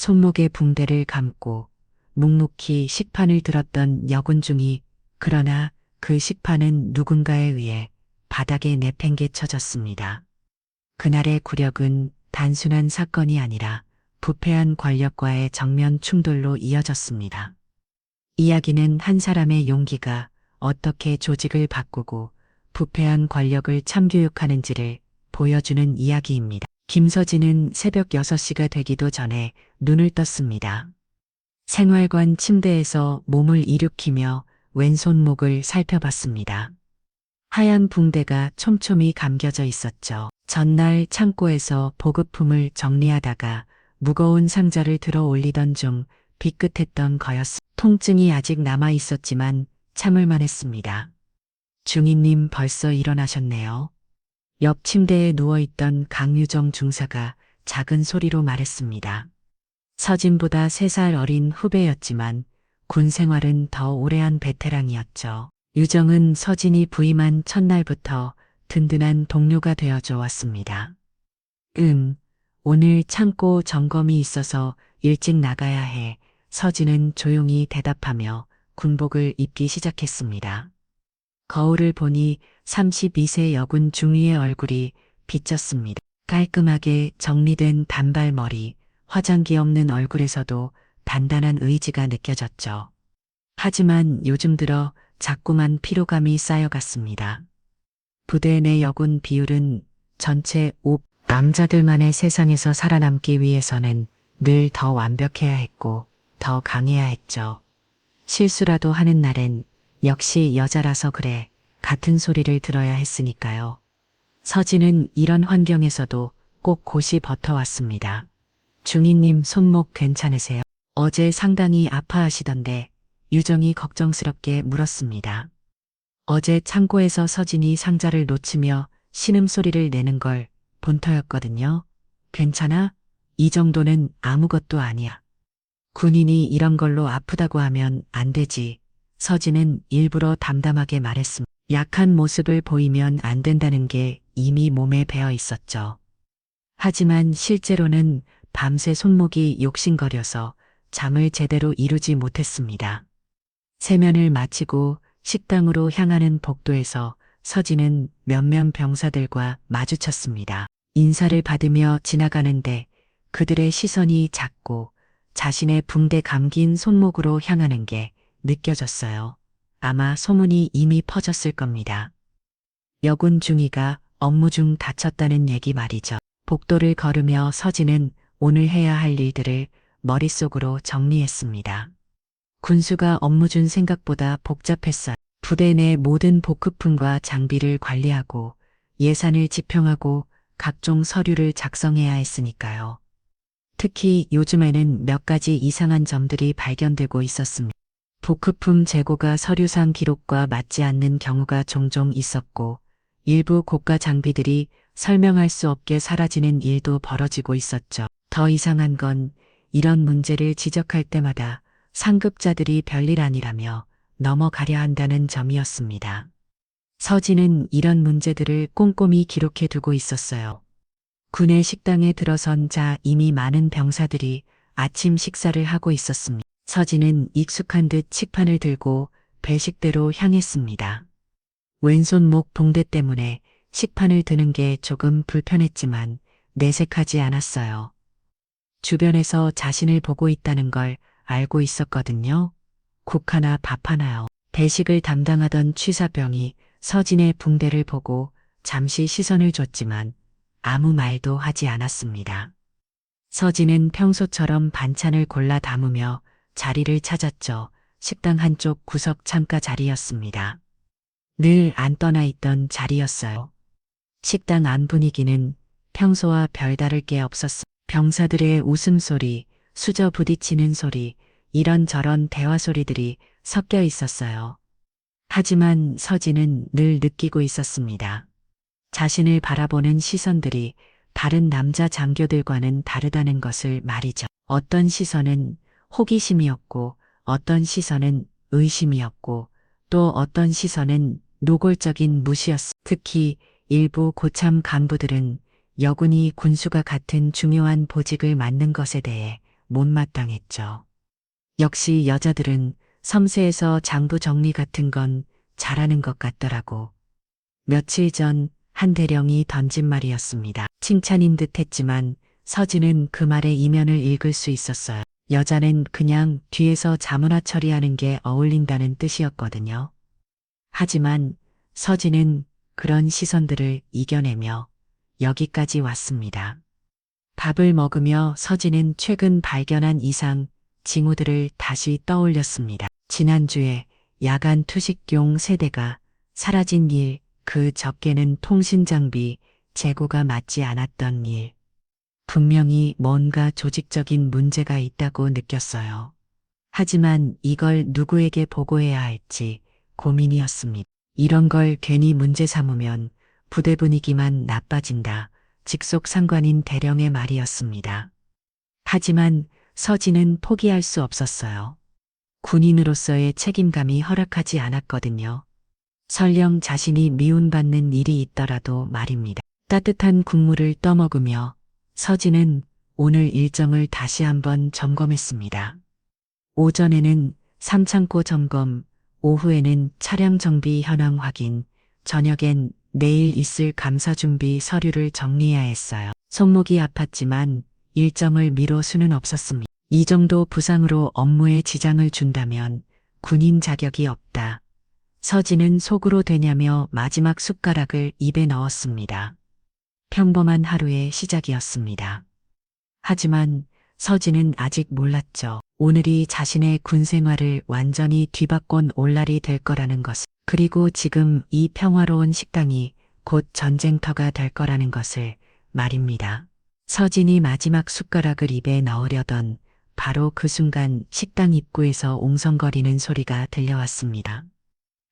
손목에 붕대를 감고 묵묵히 식판을 들었던 여군중이, 그러나 그 식판은 누군가에 의해 바닥에 내팽개쳐졌습니다. 그날의 굴욕은 단순한 사건이 아니라 부패한 권력과의 정면 충돌로 이어졌습니다. 이야기는 한 사람의 용기가 어떻게 조직을 바꾸고 부패한 권력을 참교육하는지를 보여주는 이야기입니다. 김서진은 새벽 6시가 되기도 전에 눈을 떴습니다. 생활관 침대에서 몸을 일으키며 왼손목을 살펴봤습니다. 하얀 붕대가 촘촘히 감겨져 있었죠. 전날 창고에서 보급품을 정리하다가 무거운 상자를 들어 올리던 중 삐끗했던 거였습니다. 통증이 아직 남아 있었지만 참을만 했습니다. 중위님 벌써 일어나셨네요. 옆 침대에 누워있던 강유정 중사가 작은 소리로 말했습니다. 서진보다 3살 어린 후배였지만 군 생활은 더 오래한 베테랑이었죠. 유정은 서진이 부임한 첫날부터 든든한 동료가 되어줘 왔습니다. 오늘 창고 점검이 있어서 일찍 나가야 해. 서진은 조용히 대답하며 군복을 입기 시작했습니다. 거울을 보니 32세 여군 중위의 얼굴이 비쳤습니다. 깔끔하게 정리된 단발머리, 화장기 없는 얼굴에서도 단단한 의지가 느껴졌죠. 하지만 요즘 들어 자꾸만 피로감이 쌓여갔습니다. 부대 내 여군 비율은 전체 5. 남자들만의 세상에서 살아남기 위해서는 늘 더 완벽해야 했고 더 강해야 했죠. 실수라도 하는 날엔 역시 여자라서 그래 같은 소리를 들어야 했으니까요. 서진은 이런 환경에서도 꼭 곧이 버텨왔습니다. 중위님 손목 괜찮으세요? 어제 상당히 아파하시던데, 유정이 걱정스럽게 물었습니다. 어제 창고에서 서진이 상자를 놓치며 신음소리를 내는 걸 본 터였거든요. 괜찮아? 이 정도는 아무것도 아니야. 군인이 이런 걸로 아프다고 하면 안 되지. 서진은 일부러 담담하게 말했습니다. 약한 모습을 보이면 안 된다는 게 이미 몸에 배어 있었죠. 하지만 실제로는 밤새 손목이 욕심거려서 잠을 제대로 이루지 못했습니다. 세면을 마치고 식당으로 향하는 복도에서 서진은 몇몇 병사들과 마주쳤습니다. 인사를 받으며 지나가는데 그들의 시선이 작고 자신의 붕대 감긴 손목으로 향하는 게 느껴졌어요. 아마 소문이 이미 퍼졌을 겁니다. 여군 중위가 업무 중 다쳤다는 얘기 말이죠. 복도를 걸으며 서진은 오늘 해야 할 일들을 머릿속으로 정리했습니다. 군수가 업무 준 생각보다 복잡했어요. 부대 내 모든 복급품과 장비를 관리하고 예산을 집행하고 각종 서류를 작성해야 했으니까요. 특히 요즘에는 몇 가지 이상한 점들이 발견되고 있었습니다. 복급품 재고가 서류상 기록과 맞지 않는 경우가 종종 있었고, 일부 고가 장비들이 설명할 수 없게 사라지는 일도 벌어지고 있었죠. 더 이상한 건 이런 문제를 지적할 때마다 상급자들이 별일 아니라며 넘어가려 한다는 점이었습니다. 서진은 이런 문제들을 꼼꼼히 기록해 두고 있었어요. 군의 식당에 들어선 자 이미 많은 병사들이 아침 식사를 하고 있었습니다. 서진은 익숙한 듯 식판을 들고 배식대로 향했습니다. 왼손목 봉대 때문에 식판을 드는 게 조금 불편했지만 내색하지 않았어요. 주변에서 자신을 보고 있다는 걸 알고 있었거든요. 국 하나 밥 하나요. 배식을 담당하던 취사병이 서진의 붕대를 보고 잠시 시선을 줬지만 아무 말도 하지 않았습니다. 서진은 평소처럼 반찬을 골라 담으며 자리를 찾았죠. 식당 한쪽 구석 창가 자리였습니다. 늘 안 떠나 있던 자리였어요. 식당 안 분위기는 평소와 별다를 게 없었습니다. 병사들의 웃음소리, 수저 부딪히는 소리, 이런저런 대화 소리들이 섞여 있었어요. 하지만 서진은 늘 느끼고 있었습니다. 자신을 바라보는 시선들이 다른 남자 장교들과는 다르다는 것을 말이죠. 어떤 시선은 호기심이었고, 어떤 시선은 의심이었고, 또 어떤 시선은 노골적인 무시였습니다. 특히 일부 고참 간부들은 여군이 군수가 같은 중요한 보직을 맡는 것에 대해 못마땅했죠. 역시 여자들은 섬세해서 장부 정리 같은 건 잘하는 것 같더라고. 며칠 전 한 대령이 던진 말이었습니다. 칭찬인 듯 했지만 서진은 그 말의 이면을 읽을 수 있었어요. 여자는 그냥 뒤에서 자문화 처리하는 게 어울린다는 뜻이었거든요. 하지만 서진은 그런 시선들을 이겨내며 여기까지 왔습니다. 밥을 먹으며 서진은 최근 발견한 이상 징후들을 다시 떠올렸습니다. 지난주에 야간 투식용 세대가 사라진 일, 그 적게는 통신장비, 재고가 맞지 않았던 일. 분명히 뭔가 조직적인 문제가 있다고 느꼈어요. 하지만 이걸 누구에게 보고해야 할지 고민이었습니다. 이런 걸 괜히 문제 삼으면 부대 분위기만 나빠진다. 직속 상관인 대령의 말이었습니다. 하지만 서진은 포기할 수 없었어요. 군인으로서의 책임감이 허락하지 않았거든요. 설령 자신이 미움받는 일이 있더라도 말입니다. 따뜻한 국물을 떠먹으며 서진은 오늘 일정을 다시 한번 점검했습니다. 오전에는 삼창고 점검, 오후에는 차량 정비 현황 확인, 저녁엔 내일 있을 감사 준비 서류를 정리해야 했어요. 손목이 아팠지만 일정을 미룰 수는 없었습니다. 이 정도 부상으로 업무에 지장을 준다면 군인 자격이 없다. 서진은 속으로 되냐며 마지막 숟가락을 입에 넣었습니다. 평범한 하루의 시작이었습니다. 하지만 서진은 아직 몰랐죠. 오늘이 자신의 군 생활을 완전히 뒤바꾼 올날이 될 거라는 것을, 그리고 지금 이 평화로운 식당이 곧 전쟁터가 될 거라는 것을 말입니다. 서진이 마지막 숟가락을 입에 넣으려던 바로 그 순간 식당 입구에서 옹성거리는 소리가 들려왔습니다.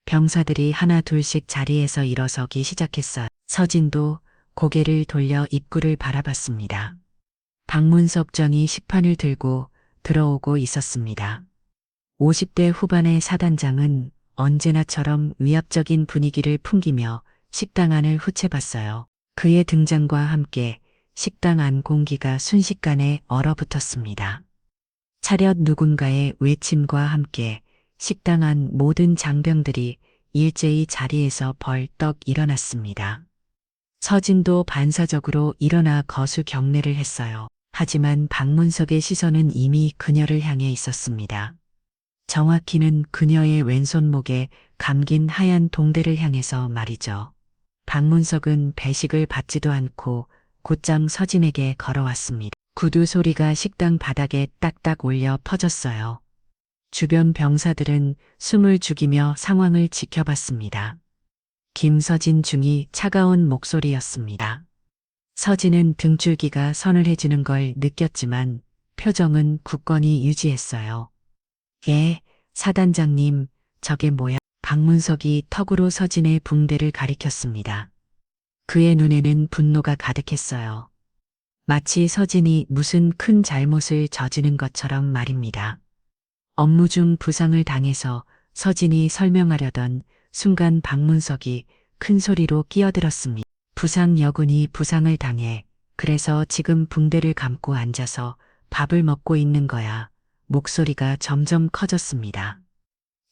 병사들이 하나 둘씩 자리에서 일어서기 시작했어요. 서진도 고개를 돌려 입구를 바라봤습니다. 박문석 전이 식판을 들고 들어오고 있었습니다. 50대 후반의 사단장은 언제나처럼 위압적인 분위기를 풍기며 식당 안을 후채봤어요. 그의 등장과 함께 식당 안 공기가 순식간에 얼어붙었습니다. 차렷 누군가의 외침과 함께 식당 안 모든 장병들이 일제히 자리에서 벌떡 일어났습니다. 서진도 반사적으로 일어나 거수 경례를 했어요. 하지만 박문석의 시선은 이미 그녀를 향해 있었습니다. 정확히는 그녀의 왼손목에 감긴 하얀 동대를 향해서 말이죠. 박문석은 배식을 받지도 않고 곧장 서진에게 걸어왔습니다. 구두 소리가 식당 바닥에 딱딱 올려 퍼졌어요. 주변 병사들은 숨을 죽이며 상황을 지켜봤습니다. 김서진 중이 차가운 목소리였습니다. 서진은 등줄기가 서늘해지는 걸 느꼈지만 표정은 굳건히 유지했어요. 예, 사단장님, 저게 뭐야? 박문석이 턱으로 서진의 붕대를 가리켰습니다. 그의 눈에는 분노가 가득했어요. 마치 서진이 무슨 큰 잘못을 저지른 것처럼 말입니다. 업무 중 부상을 당해서 서진이 설명하려던 순간 박문석이 큰 소리로 끼어들었습니다. 부상 여군이 부상을 당해 그래서 지금 붕대를 감고 앉아서 밥을 먹고 있는 거야. 목소리가 점점 커졌습니다.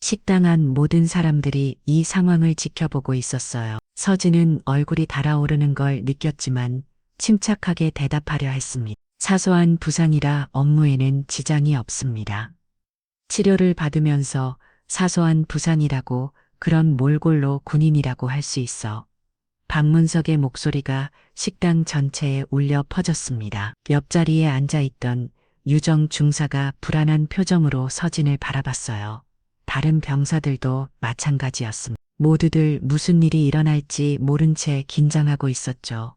식당 안 모든 사람들이 이 상황을 지켜보고 있었어요. 서진은 얼굴이 달아오르는 걸 느꼈지만 침착하게 대답하려 했습니다. 사소한 부상이라 업무에는 지장이 없습니다. 치료를 받으면서 사소한 부상이라고 그런 몰골로 군인이라고 할 수 있어. 박문석의 목소리가 식당 전체에 울려 퍼졌습니다. 옆자리에 앉아있던 유정 중사가 불안한 표정으로 서진을 바라봤어요. 다른 병사들도 마찬가지였습니다. 모두들 무슨 일이 일어날지 모른 채 긴장하고 있었죠.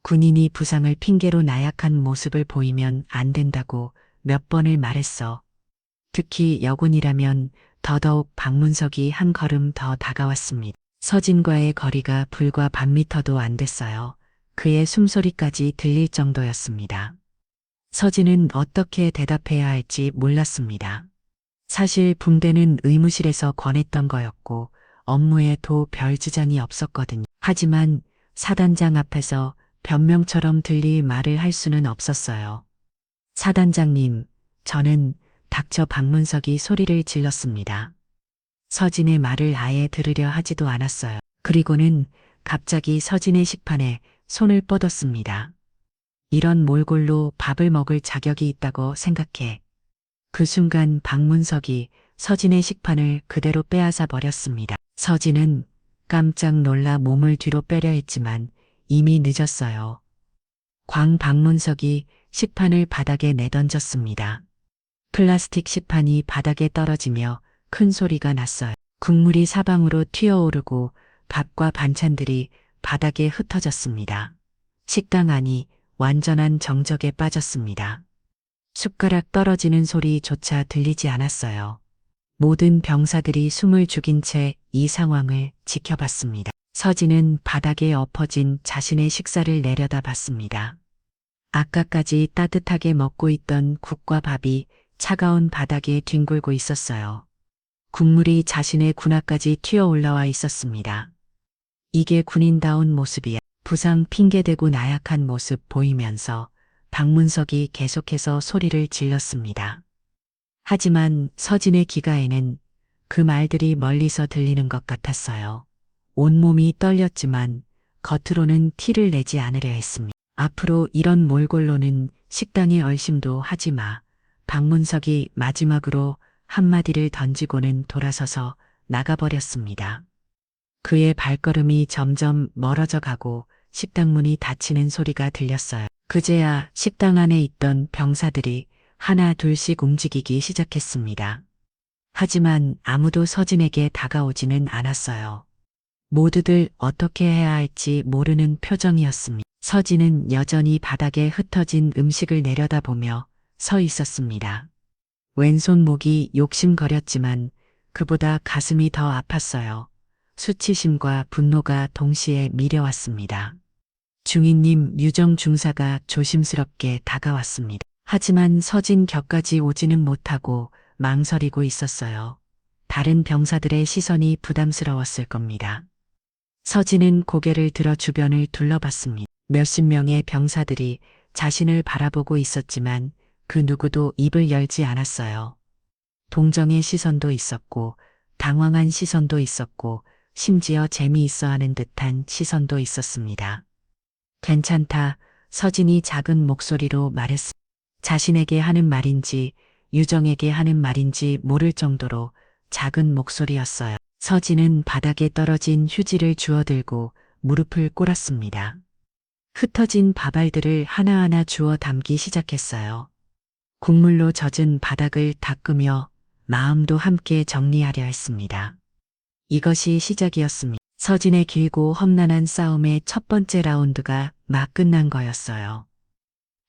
군인이 부상을 핑계로 나약한 모습을 보이면 안 된다고 몇 번을 말했어. 특히 여군이라면 더더욱 박문석이 한 걸음 더 다가왔습니다. 서진과의 거리가 불과 반미터도 안 됐어요. 그의 숨소리까지 들릴 정도였습니다. 서진은 어떻게 대답해야 할지 몰랐습니다. 사실 붕대는 의무실에서 권했던 거였고 업무에도 별 지장이 없었거든요. 하지만 사단장 앞에서 변명처럼 들릴 말을 할 수는 없었어요. 사단장님, 저는 닥쳐 박문석이 소리를 질렀습니다. 서진의 말을 아예 들으려 하지도 않았어요. 그리고는 갑자기 서진의 식판에 손을 뻗었습니다. 이런 몰골로 밥을 먹을 자격이 있다고 생각해. 그 순간 박문석이 서진의 식판을 그대로 빼앗아 버렸습니다. 서진은 깜짝 놀라 몸을 뒤로 빼려 했지만 이미 늦었어요. 박문석이 식판을 바닥에 내던졌습니다. 플라스틱 식판이 바닥에 떨어지며 큰 소리가 났어요. 국물이 사방으로 튀어오르고 밥과 반찬들이 바닥에 흩어졌습니다. 식당 안이 완전한 정적에 빠졌습니다. 숟가락 떨어지는 소리조차 들리지 않았어요. 모든 병사들이 숨을 죽인 채 이 상황을 지켜봤습니다. 서진은 바닥에 엎어진 자신의 식사를 내려다봤습니다. 아까까지 따뜻하게 먹고 있던 국과 밥이 차가운 바닥에 뒹굴고 있었어요. 국물이 자신의 군화까지 튀어 올라와 있었습니다. 이게 군인다운 모습이야. 부상 핑계대고 나약한 모습 보이면서 박문석이 계속해서 소리를 질렀습니다. 하지만 서진의 귀가에는 그 말들이 멀리서 들리는 것 같았어요. 온몸이 떨렸지만 겉으로는 티를 내지 않으려 했습니다. 앞으로 이런 몰골로는 식당에 얼씬도 하지 마. 박문석이 마지막으로 한마디를 던지고는 돌아서서 나가버렸습니다. 그의 발걸음이 점점 멀어져 가고 식당 문이 닫히는 소리가 들렸어요. 그제야 식당 안에 있던 병사들이 하나 둘씩 움직이기 시작했습니다. 하지만 아무도 서진에게 다가오지는 않았어요. 모두들 어떻게 해야 할지 모르는 표정이었습니다. 서진은 여전히 바닥에 흩어진 음식을 내려다보며 서 있었습니다. 왼손목이 욕심거렸지만 그보다 가슴이 더 아팠어요. 수치심과 분노가 동시에 밀려왔습니다. 중위님 유정 중사가 조심스럽게 다가왔습니다. 하지만 서진 곁까지 오지는 못하고 망설이고 있었어요. 다른 병사들의 시선이 부담스러웠을 겁니다. 서진은 고개를 들어 주변을 둘러봤습니다. 몇십 명의 병사들이 자신을 바라보고 있었지만 그 누구도 입을 열지 않았어요. 동정의 시선도 있었고 당황한 시선도 있었고 심지어 재미있어 하는 듯한 시선도 있었습니다. 괜찮다. 서진이 작은 목소리로 말했습니다. 자신에게 하는 말인지 유정에게 하는 말인지 모를 정도로 작은 목소리였어요. 서진은 바닥에 떨어진 휴지를 주워들고 무릎을 꿇었습니다. 흩어진 밥알들을 하나하나 주워 담기 시작했어요. 국물로 젖은 바닥을 닦으며 마음도 함께 정리하려 했습니다. 이것이 시작이었습니다. 서진의 길고 험난한 싸움의 첫 번째 라운드가 막 끝난 거였어요.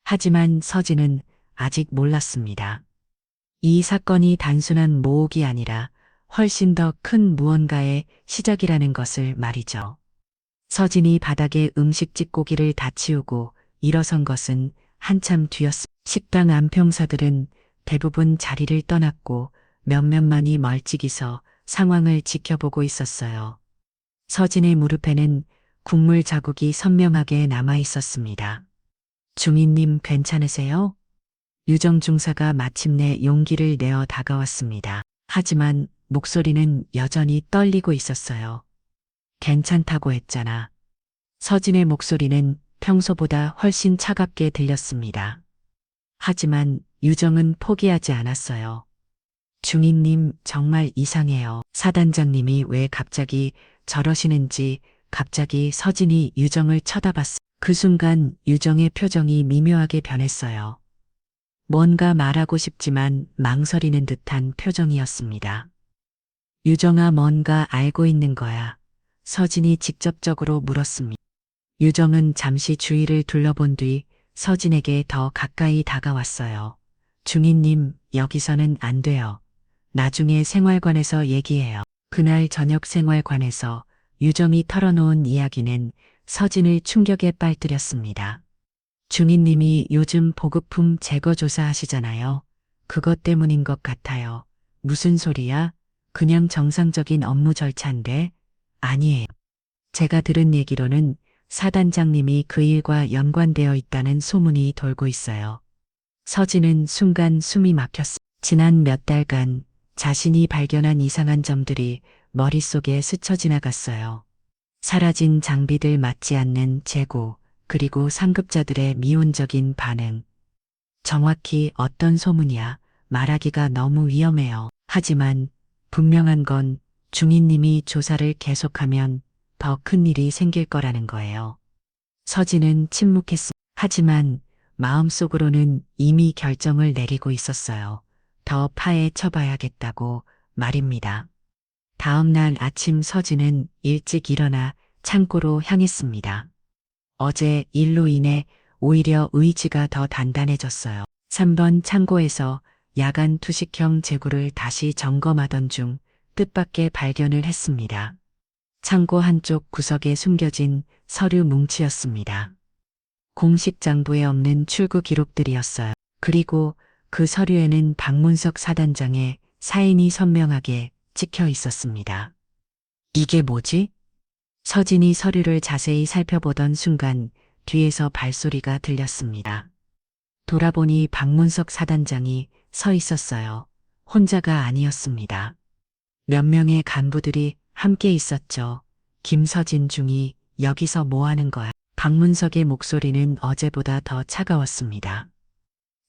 하지만 서진은 아직 몰랐습니다. 이 사건이 단순한 모욕이 아니라 훨씬 더 큰 무언가의 시작이라는 것을 말이죠. 서진이 바닥에 음식 찌꺼기를 다 치우고 일어선 것은 한참 뒤였습니다. 식당 안 병사들은 대부분 자리를 떠났고 몇몇만이 멀찍이 서 상황을 지켜보고 있었어요. 서진의 무릎에는 국물 자국이 선명하게 남아 있었습니다. 중위님 괜찮으세요? 유정 중사가 마침내 용기를 내어 다가왔습니다. 하지만 목소리는 여전히 떨리고 있었어요. 괜찮다고 했잖아. 서진의 목소리는 평소보다 훨씬 차갑게 들렸습니다. 하지만 유정은 포기하지 않았어요. 중위님 정말 이상해요. 사단장님이 왜 갑자기 저러시는지 갑자기 서진이 유정을 쳐다봤어요. 그 순간 유정의 표정이 미묘하게 변했어요. 뭔가 말하고 싶지만 망설이는 듯한 표정이었습니다. 유정아 뭔가 알고 있는 거야. 서진이 직접적으로 물었습니다. 유정은 잠시 주위를 둘러본 뒤 서진에게 더 가까이 다가왔어요. 중위님 여기서는 안 돼요. 나중에 생활관에서 얘기해요. 그날 저녁 생활관에서 유정이 털어놓은 이야기는 서진을 충격에 빠뜨렸습니다. 중위님이 요즘 보급품 재고 조사하시잖아요. 그것 때문인 것 같아요. 무슨 소리야? 그냥 정상적인 업무 절차인데? 아니에요. 제가 들은 얘기로는 사단장님이 그 일과 연관되어 있다는 소문이 돌고 있어요. 서진은 순간 숨이 막혔습니다. 지난 몇 달간 자신이 발견한 이상한 점들이 머릿속에 스쳐 지나갔어요. 사라진 장비들 맞지 않는 재고, 그리고 상급자들의 미온적인 반응. 정확히 어떤 소문이야 말하기가 너무 위험해요. 하지만 분명한 건 중인님이 조사를 계속하면 더 큰 일이 생길 거라는 거예요. 서진은 침묵했습니다. 하지만 마음속으로는 이미 결정을 내리고 있었어요. 더 파헤쳐봐야겠다고 말입니다. 다음 날 아침 서진은 일찍 일어나 창고로 향했습니다. 어제 일로 인해 오히려 의지가 더 단단해졌어요. 3번 창고에서 야간 투식형 재고를 다시 점검하던 중 뜻밖의 발견을 했습니다. 창고 한쪽 구석에 숨겨진 서류 뭉치였습니다. 공식 장부에 없는 출구 기록들이었어요. 그리고 그 서류에는 박문석 사단장의 사인이 선명하게 찍혀 있었습니다. 이게 뭐지? 서진이 서류를 자세히 살펴보던 순간 뒤에서 발소리가 들렸습니다. 돌아보니 박문석 사단장이 서 있었어요. 혼자가 아니었습니다. 몇 명의 간부들이 함께 있었죠. 김서진 중이 여기서 뭐 하는 거야? 박문석의 목소리는 어제보다 더 차가웠습니다.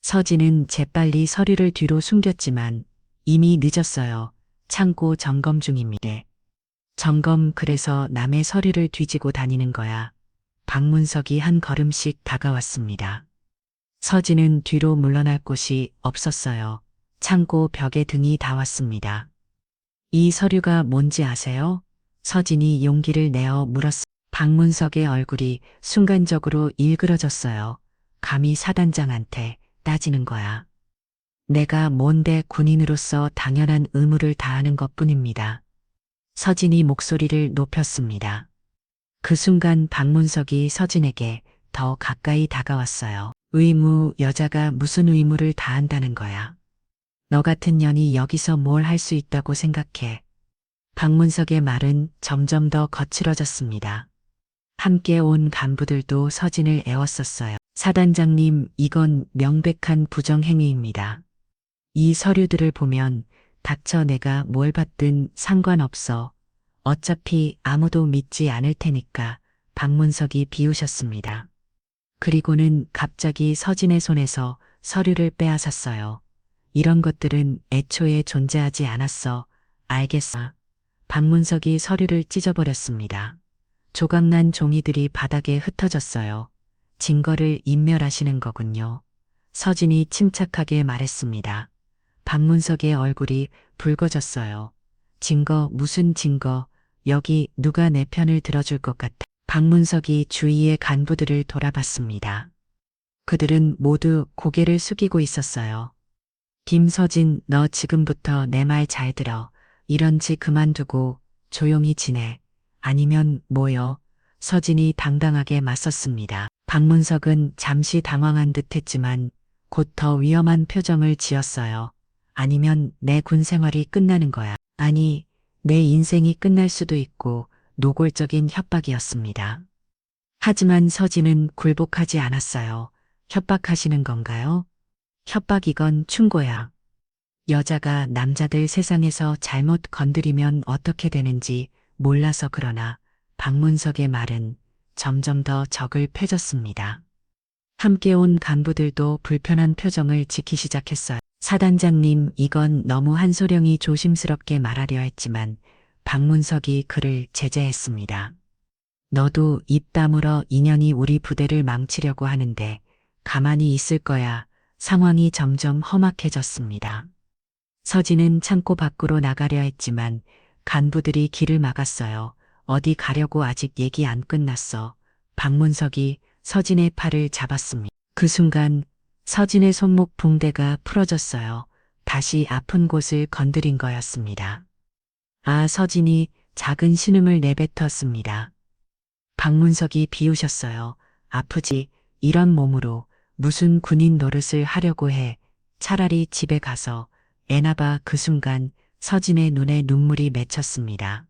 서진은 재빨리 서류를 뒤로 숨겼지만 이미 늦었어요. 창고 점검 중입니다. 점검 그래서 남의 서류를 뒤지고 다니는 거야. 박문석이 한 걸음씩 다가왔습니다. 서진은 뒤로 물러날 곳이 없었어요. 창고 벽에 등이 닿았습니다. 이 서류가 뭔지 아세요? 서진이 용기를 내어 물었습니다. 박문석의 얼굴이 순간적으로 일그러졌어요. 감히 사단장한테 따지는 거야. 내가 뭔데 군인으로서 당연한 의무를 다하는 것뿐입니다. 서진이 목소리를 높였습니다. 그 순간 박문석이 서진에게 더 가까이 다가왔어요. 의무, 여자가 무슨 의무를 다한다는 거야. 너 같은 년이 여기서 뭘 할 수 있다고 생각해. 박문석의 말은 점점 더 거칠어졌습니다. 함께 온 간부들도 서진을 애웠었어요. 사단장님, 이건 명백한 부정행위입니다. 이 서류들을 보면 닥쳐 내가 뭘 받든 상관없어. 어차피 아무도 믿지 않을 테니까 박문석이 비우셨습니다. 그리고는 갑자기 서진의 손에서 서류를 빼앗았어요. 이런 것들은 애초에 존재하지 않았어. 알겠어. 박문석이 서류를 찢어버렸습니다. 조각난 종이들이 바닥에 흩어졌어요. 증거를 인멸하시는 거군요. 서진이 침착하게 말했습니다. 박문석의 얼굴이 붉어졌어요. 증거, 무슨 증거? 여기 누가 내 편을 들어줄 것 같아. 박문석이 주위의 간부들을 돌아봤습니다. 그들은 모두 고개를 숙이고 있었어요. 김서진, 너 지금부터 내 말 잘 들어. 이런 짓 그만두고 조용히 지내. 아니면 뭐요? 서진이 당당하게 맞섰습니다. 박문석은 잠시 당황한 듯 했지만 곧 더 위험한 표정을 지었어요. 아니면 내 군 생활이 끝나는 거야. 아니, 내 인생이 끝날 수도 있고 노골적인 협박이었습니다. 하지만 서진은 굴복하지 않았어요. 협박하시는 건가요? 협박이건 충고야. 여자가 남자들 세상에서 잘못 건드리면 어떻게 되는지 몰라서 그러나 박문석의 말은 점점 더 적을 펴졌습니다. 함께 온 간부들도 불편한 표정을 짓기 시작했어요. 사단장님, 이건 너무 한소령이 조심스럽게 말하려 했지만 박문석이 그를 제재했습니다. 너도 입 다물어 인연이 우리 부대를 망치려고 하는데 가만히 있을 거야. 상황이 점점 험악해졌습니다. 서진은 창고 밖으로 나가려 했지만 간부들이 길을 막았어요. 어디 가려고 아직 얘기 안 끝났어. 박문석이 서진의 팔을 잡았습니다. 그 순간 서진의 손목 붕대가 풀어졌어요. 다시 아픈 곳을 건드린 거였습니다. 아, 서진이 작은 신음을 내뱉었습니다. 박문석이 비우셨어요. 아프지? 이런 몸으로 무슨 군인 노릇을 하려고 해. 차라리 집에 가서 애나 봐. 그 순간 서진의 눈에 눈물이 맺혔습니다.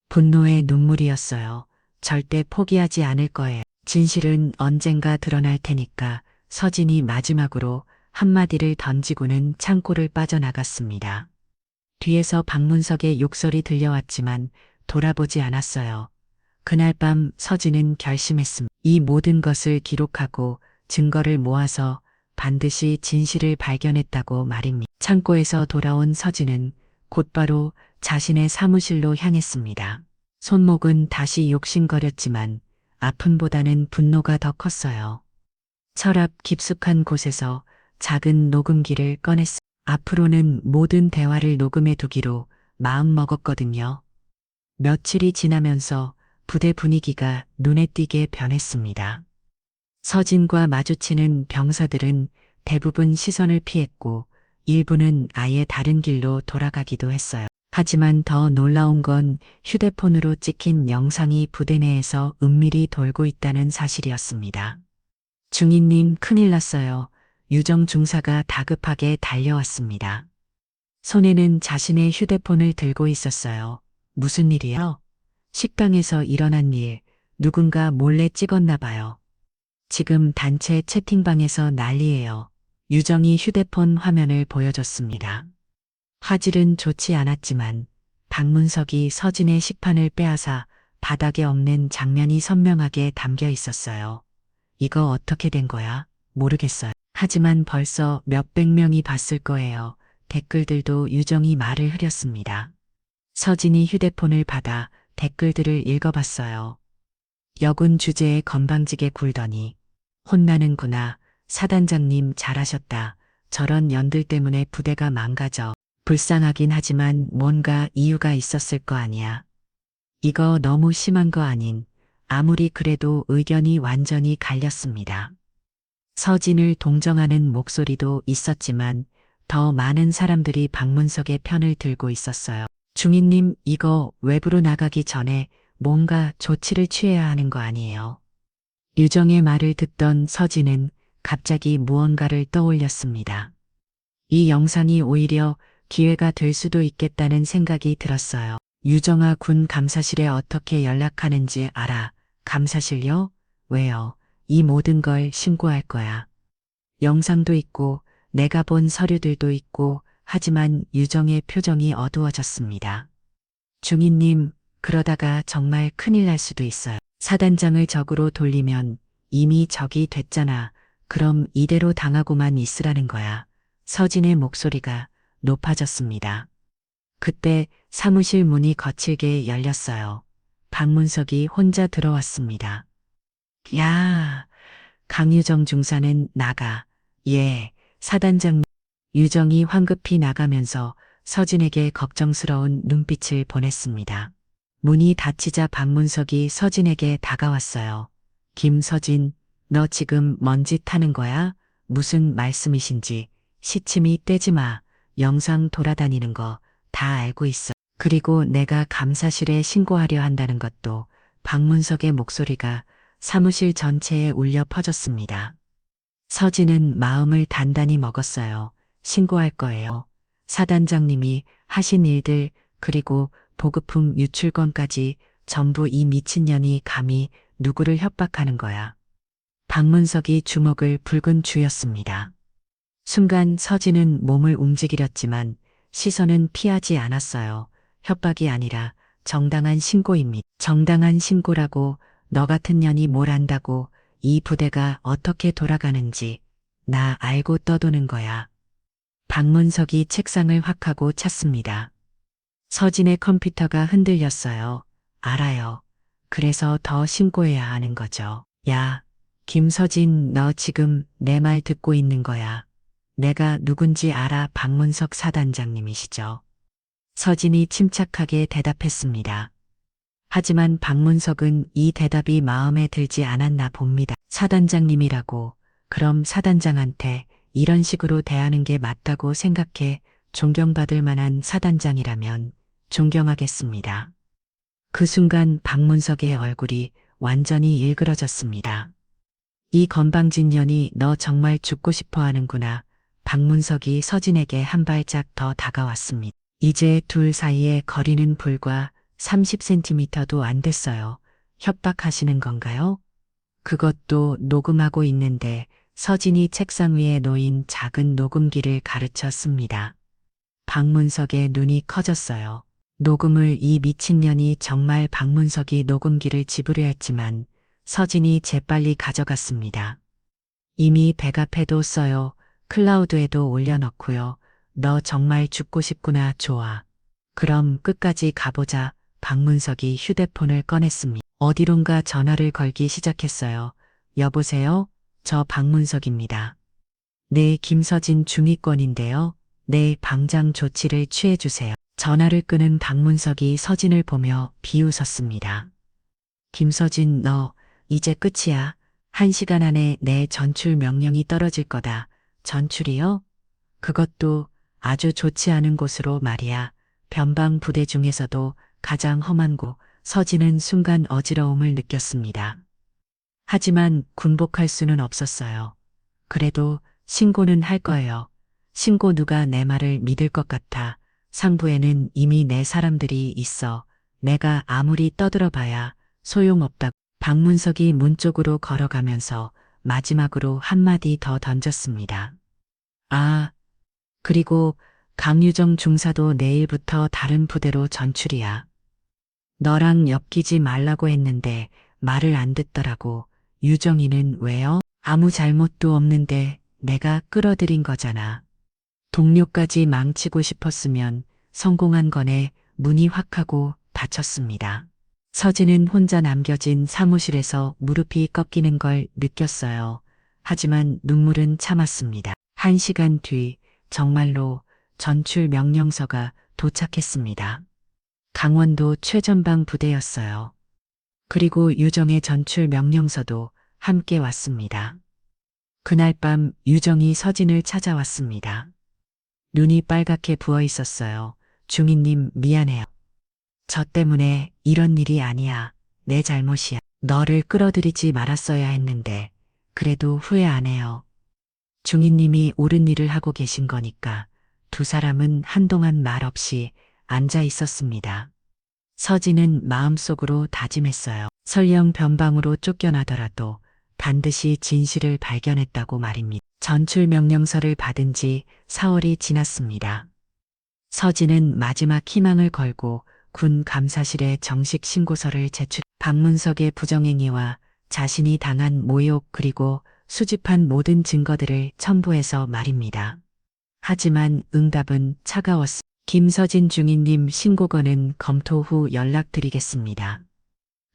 분노의 눈물이었어요. 절대 포기하지 않을 거예요. 진실은 언젠가 드러날 테니까. 서진이 마지막으로 한마디를 던지고는 창고를 빠져나갔습니다. 뒤에서 박문석의 욕설이 들려왔지만 돌아보지 않았어요. 그날 밤 서진은 결심했습니다. 이 모든 것을 기록하고 증거를 모아서 반드시 진실을 발견했다고 말입니다. 창고에서 돌아온 서진은 곧바로 자신의 사무실로 향했습니다. 손목은 다시 욕심거렸지만 아픔보다는 분노가 더 컸어요. 철앞 깊숙한 곳에서 작은 녹음기를 꺼냈습니다. 앞으로는 모든 대화를 녹음해 두기로 마음먹었거든요. 며칠이 지나면서 부대 분위기가 눈에 띄게 변했습니다. 서진과 마주치는 병사들은 대부분 시선을 피했고 일부는 아예 다른 길로 돌아가기도 했어요. 하지만 더 놀라운 건 휴대폰으로 찍힌 영상이 부대 내에서 은밀히 돌고 있다는 사실이었습니다. 중위님, 큰일 났어요. 유정 중사가 다급하게 달려왔습니다. 손에는 자신의 휴대폰을 들고 있었어요. 무슨 일이요? 식당에서 일어난 일, 누군가 몰래 찍었나 봐요. 지금 단체 채팅방에서 난리예요. 유정이 휴대폰 화면을 보여줬습니다. 화질은 좋지 않았지만 박문석이 서진의 식판을 빼앗아 바닥에 엎는 장면이 선명하게 담겨 있었어요. 이거 어떻게 된 거야? 모르겠어요. 하지만 벌써 몇백 명이 봤을 거예요. 댓글들도 유정이 말을 흐렸습니다. 서진이 휴대폰을 받아 댓글들을 읽어봤어요. 여군 주제에 건방지게 굴더니 혼나는구나. 사단장님 잘하셨다. 저런 년들 때문에 부대가 망가져. 불쌍하긴 하지만 뭔가 이유가 있었을 거 아니야. 이거 너무 심한 거 아닌. 아무리 그래도 의견이 완전히 갈렸습니다. 서진을 동정하는 목소리도 있었지만 더 많은 사람들이 박문석의 편을 들고 있었어요. 중위님, 이거 외부로 나가기 전에 뭔가 조치를 취해야 하는 거 아니에요. 유정의 말을 듣던 서진은 갑자기 무언가를 떠올렸습니다. 이 영상이 오히려 기회가 될 수도 있겠다는 생각이 들었어요. 유정아 군 감사실에 어떻게 연락하는지 알아. 감사실요? 왜요? 이 모든 걸 신고할 거야. 영상도 있고 내가 본 서류들도 있고 하지만 유정의 표정이 어두워졌습니다. 중위님, 그러다가 정말 큰일 날 수도 있어요. 사단장을 적으로 돌리면 이미 적이 됐잖아. 그럼 이대로 당하고만 있으라는 거야. 서진의 목소리가 높아졌습니다. 그때 사무실 문이 거칠게 열렸어요. 박문석이 혼자 들어왔습니다. 야, 강유정 중사는 나가. 예, 사단장님. 유정이 황급히 나가면서 서진에게 걱정스러운 눈빛을 보냈습니다. 문이 닫히자 박문석이 서진에게 다가왔어요. 김서진, 너 지금 뭔 짓 하는 거야? 무슨 말씀이신지. 시침이 떼지 마. 영상 돌아다니는 거 다 알고 있어. 그리고 내가 감사실에 신고하려 한다는 것도. 박문석의 목소리가 사무실 전체에 울려 퍼졌습니다. 서진은 마음을 단단히 먹었어요. 신고할 거예요. 사단장님이 하신 일들 그리고 보급품 유출건까지 전부 이 미친년이 감히 누구를 협박하는 거야. 박문석이 주먹을 붉은 쥐었습니다. 순간 서진은 몸을 움직이렸지만 시선은 피하지 않았어요. 협박이 아니라 정당한 신고입니다. 정당한 신고라고 너 같은 년이 뭘 안다고 이 부대가 어떻게 돌아가는지 나 알고 떠도는 거야. 박문석이 책상을 확 하고 찼습니다. 서진의 컴퓨터가 흔들렸어요. 알아요. 그래서 더 신고해야 하는 거죠. 야, 김서진, 너 지금 내 말 듣고 있는 거야. 내가 누군지 알아. 박문석 사단장님이시죠. 서진이 침착하게 대답했습니다. 하지만 박문석은 이 대답이 마음에 들지 않았나 봅니다. 사단장님이라고. 그럼 사단장한테 이런 식으로 대하는 게 맞다고 생각해. 존경받을 만한 사단장이라면 존경하겠습니다. 그 순간 박문석의 얼굴이 완전히 일그러졌습니다. 이 건방진 년이 너 정말 죽고 싶어 하는구나. 박문석이 서진에게 한 발짝 더 다가왔습니다. 이제 둘 사이의 거리는 불과 30cm도 안 됐어요. 협박하시는 건가요? 그것도 녹음하고 있는데 서진이 책상 위에 놓인 작은 녹음기를 가르쳤습니다. 박문석의 눈이 커졌어요. 녹음을 이 미친년이 정말 박문석이 녹음기를 집으려 했지만 서진이 재빨리 가져갔습니다. 이미 백업해도 써요. 클라우드에도 올려놓고요. 너 정말 죽고 싶구나. 좋아. 그럼 끝까지 가보자. 박문석이 휴대폰을 꺼냈습니다. 어디론가 전화를 걸기 시작했어요. 여보세요? 저 박문석입니다. 네, 김서진 중위권인데요. 네, 방장 조치를 취해주세요. 전화를 끊은 박문석이 서진을 보며 비웃었습니다. 김서진, 너 이제 끝이야. 1시간 안에 내 전출 명령이 떨어질 거다. 전출이요? 그것도 아주 좋지 않은 곳으로 말이야. 변방 부대 중에서도 가장 험한 곳. 서진은 순간 어지러움을 느꼈습니다. 하지만 군복할 수는 없었어요. 그래도 신고는 할 거예요. 신고 누가 내 말을 믿을 것 같아. 상부에는 이미 내 사람들이 있어. 내가 아무리 떠들어봐야 소용없다. 박문석이 문 쪽으로 걸어가면서 마지막으로 한마디 더 던졌습니다. 아, 그리고 강유정 중사도 내일부터 다른 부대로 전출이야. 너랑 엮이지 말라고 했는데 말을 안 듣더라고. 유정이는 왜요? 아무 잘못도 없는데 내가 끌어들인 거잖아. 동료까지 망치고 싶었으면 성공한 거네. 문이 확 하고 닫혔습니다. 서진은 혼자 남겨진 사무실에서 무릎이 꺾이는 걸 느꼈어요. 하지만 눈물은 참았습니다. 1시간 뒤 정말로 전출 명령서가 도착했습니다. 강원도 최전방 부대였어요. 그리고 유정의 전출 명령서도 함께 왔습니다. 그날 밤 유정이 서진을 찾아왔습니다. 눈이 빨갛게 부어 있었어요. 중위님 미안해요. 저 때문에 이런 일이 아니야. 내 잘못이야. 너를 끌어들이지 말았어야 했는데 그래도 후회 안 해요. 중위님이 옳은 일을 하고 계신 거니까. 두 사람은 한동안 말 없이 앉아 있었습니다. 서진은 마음속으로 다짐했어요. 설령 변방으로 쫓겨나더라도 반드시 진실을 발견했다고 말입니다. 전출 명령서를 받은 지 4월이 지났습니다. 서진은 마지막 희망을 걸고 군 감사실에 정식 신고서를 제출. 박문석의 부정행위와 자신이 당한 모욕 그리고 수집한 모든 증거들을 첨부해서 말입니다. 하지만 응답은 차가웠습니다. 김서진 중위님 신고건은 검토 후 연락드리겠습니다.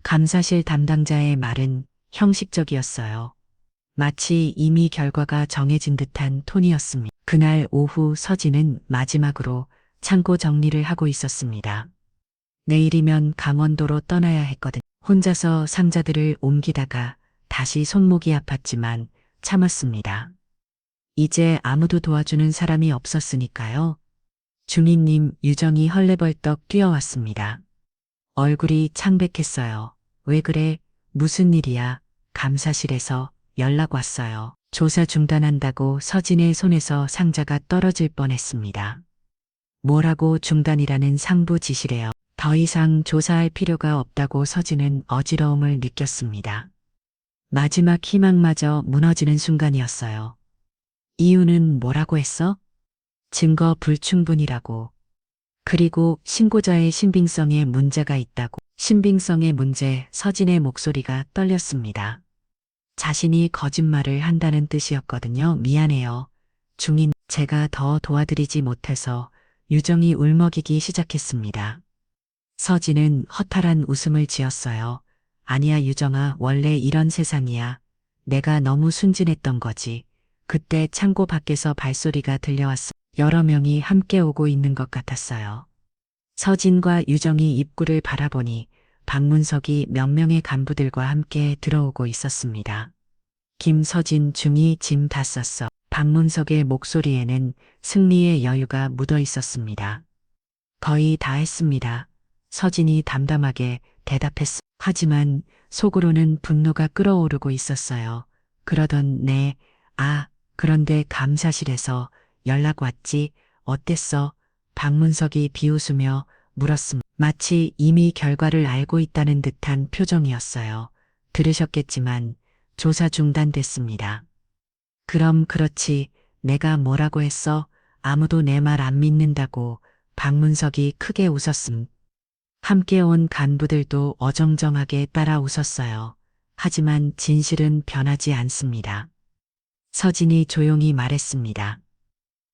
감사실 담당자의 말은 형식적이었어요. 마치 이미 결과가 정해진 듯한 톤이었습니다. 그날 오후 서진은 마지막으로 창고 정리를 하고 있었습니다. 내일이면 강원도로 떠나야 했거든. 혼자서 상자들을 옮기다가 다시 손목이 아팠지만 참았습니다. 이제 아무도 도와주는 사람이 없었으니까요. 중위님 유정이 헐레벌떡 뛰어왔습니다. 얼굴이 창백했어요. 왜 그래? 무슨 일이야? 감사실에서 연락 왔어요. 조사 중단한다고 서진의 손에서 상자가 떨어질 뻔했습니다. 뭐라고 중단이라는 상부 지시래요. 더 이상 조사할 필요가 없다고 서진은 어지러움을 느꼈습니다. 마지막 희망마저 무너지는 순간이었어요. 이유는 뭐라고 했어? 증거 불충분이라고. 그리고 신고자의 신빙성에 문제가 있다고. 신빙성의 문제. 서진의 목소리가 떨렸습니다. 자신이 거짓말을 한다는 뜻이었거든요. 미안해요. 중인 제가 더 도와드리지 못해서. 유정이 울먹이기 시작했습니다. 서진은 허탈한 웃음을 지었어요. 아니야 유정아, 원래 이런 세상이야. 내가 너무 순진했던 거지. 그때 창고 밖에서 발소리가 들려왔어. 여러 명이 함께 오고 있는 것 같았어요. 서진과 유정이 입구를 바라보니 박문석이 몇 명의 간부들과 함께 들어오고 있었습니다. 김서진 중위 짐 다 썼어. 박문석의 목소리에는 승리의 여유가 묻어 있었습니다. 거의 다 했습니다. 서진이 담담하게 대답했어. 하지만 속으로는 분노가 끓어오르고 있었어요. 그러던 그런데 감사실에서 연락 왔지. 어땠어? 박문석이 비웃으며 물었습니다. 마치 이미 결과를 알고 있다는 듯한 표정이었어요. 들으셨겠지만 조사 중단됐습니다. 그럼 그렇지. 내가 뭐라고 했어? 아무도 내 말 안 믿는다고. 박문석이 크게 웃었음. 함께 온 간부들도 어정쩡하게 따라 웃었어요. 하지만 진실은 변하지 않습니다. 서진이 조용히 말했습니다.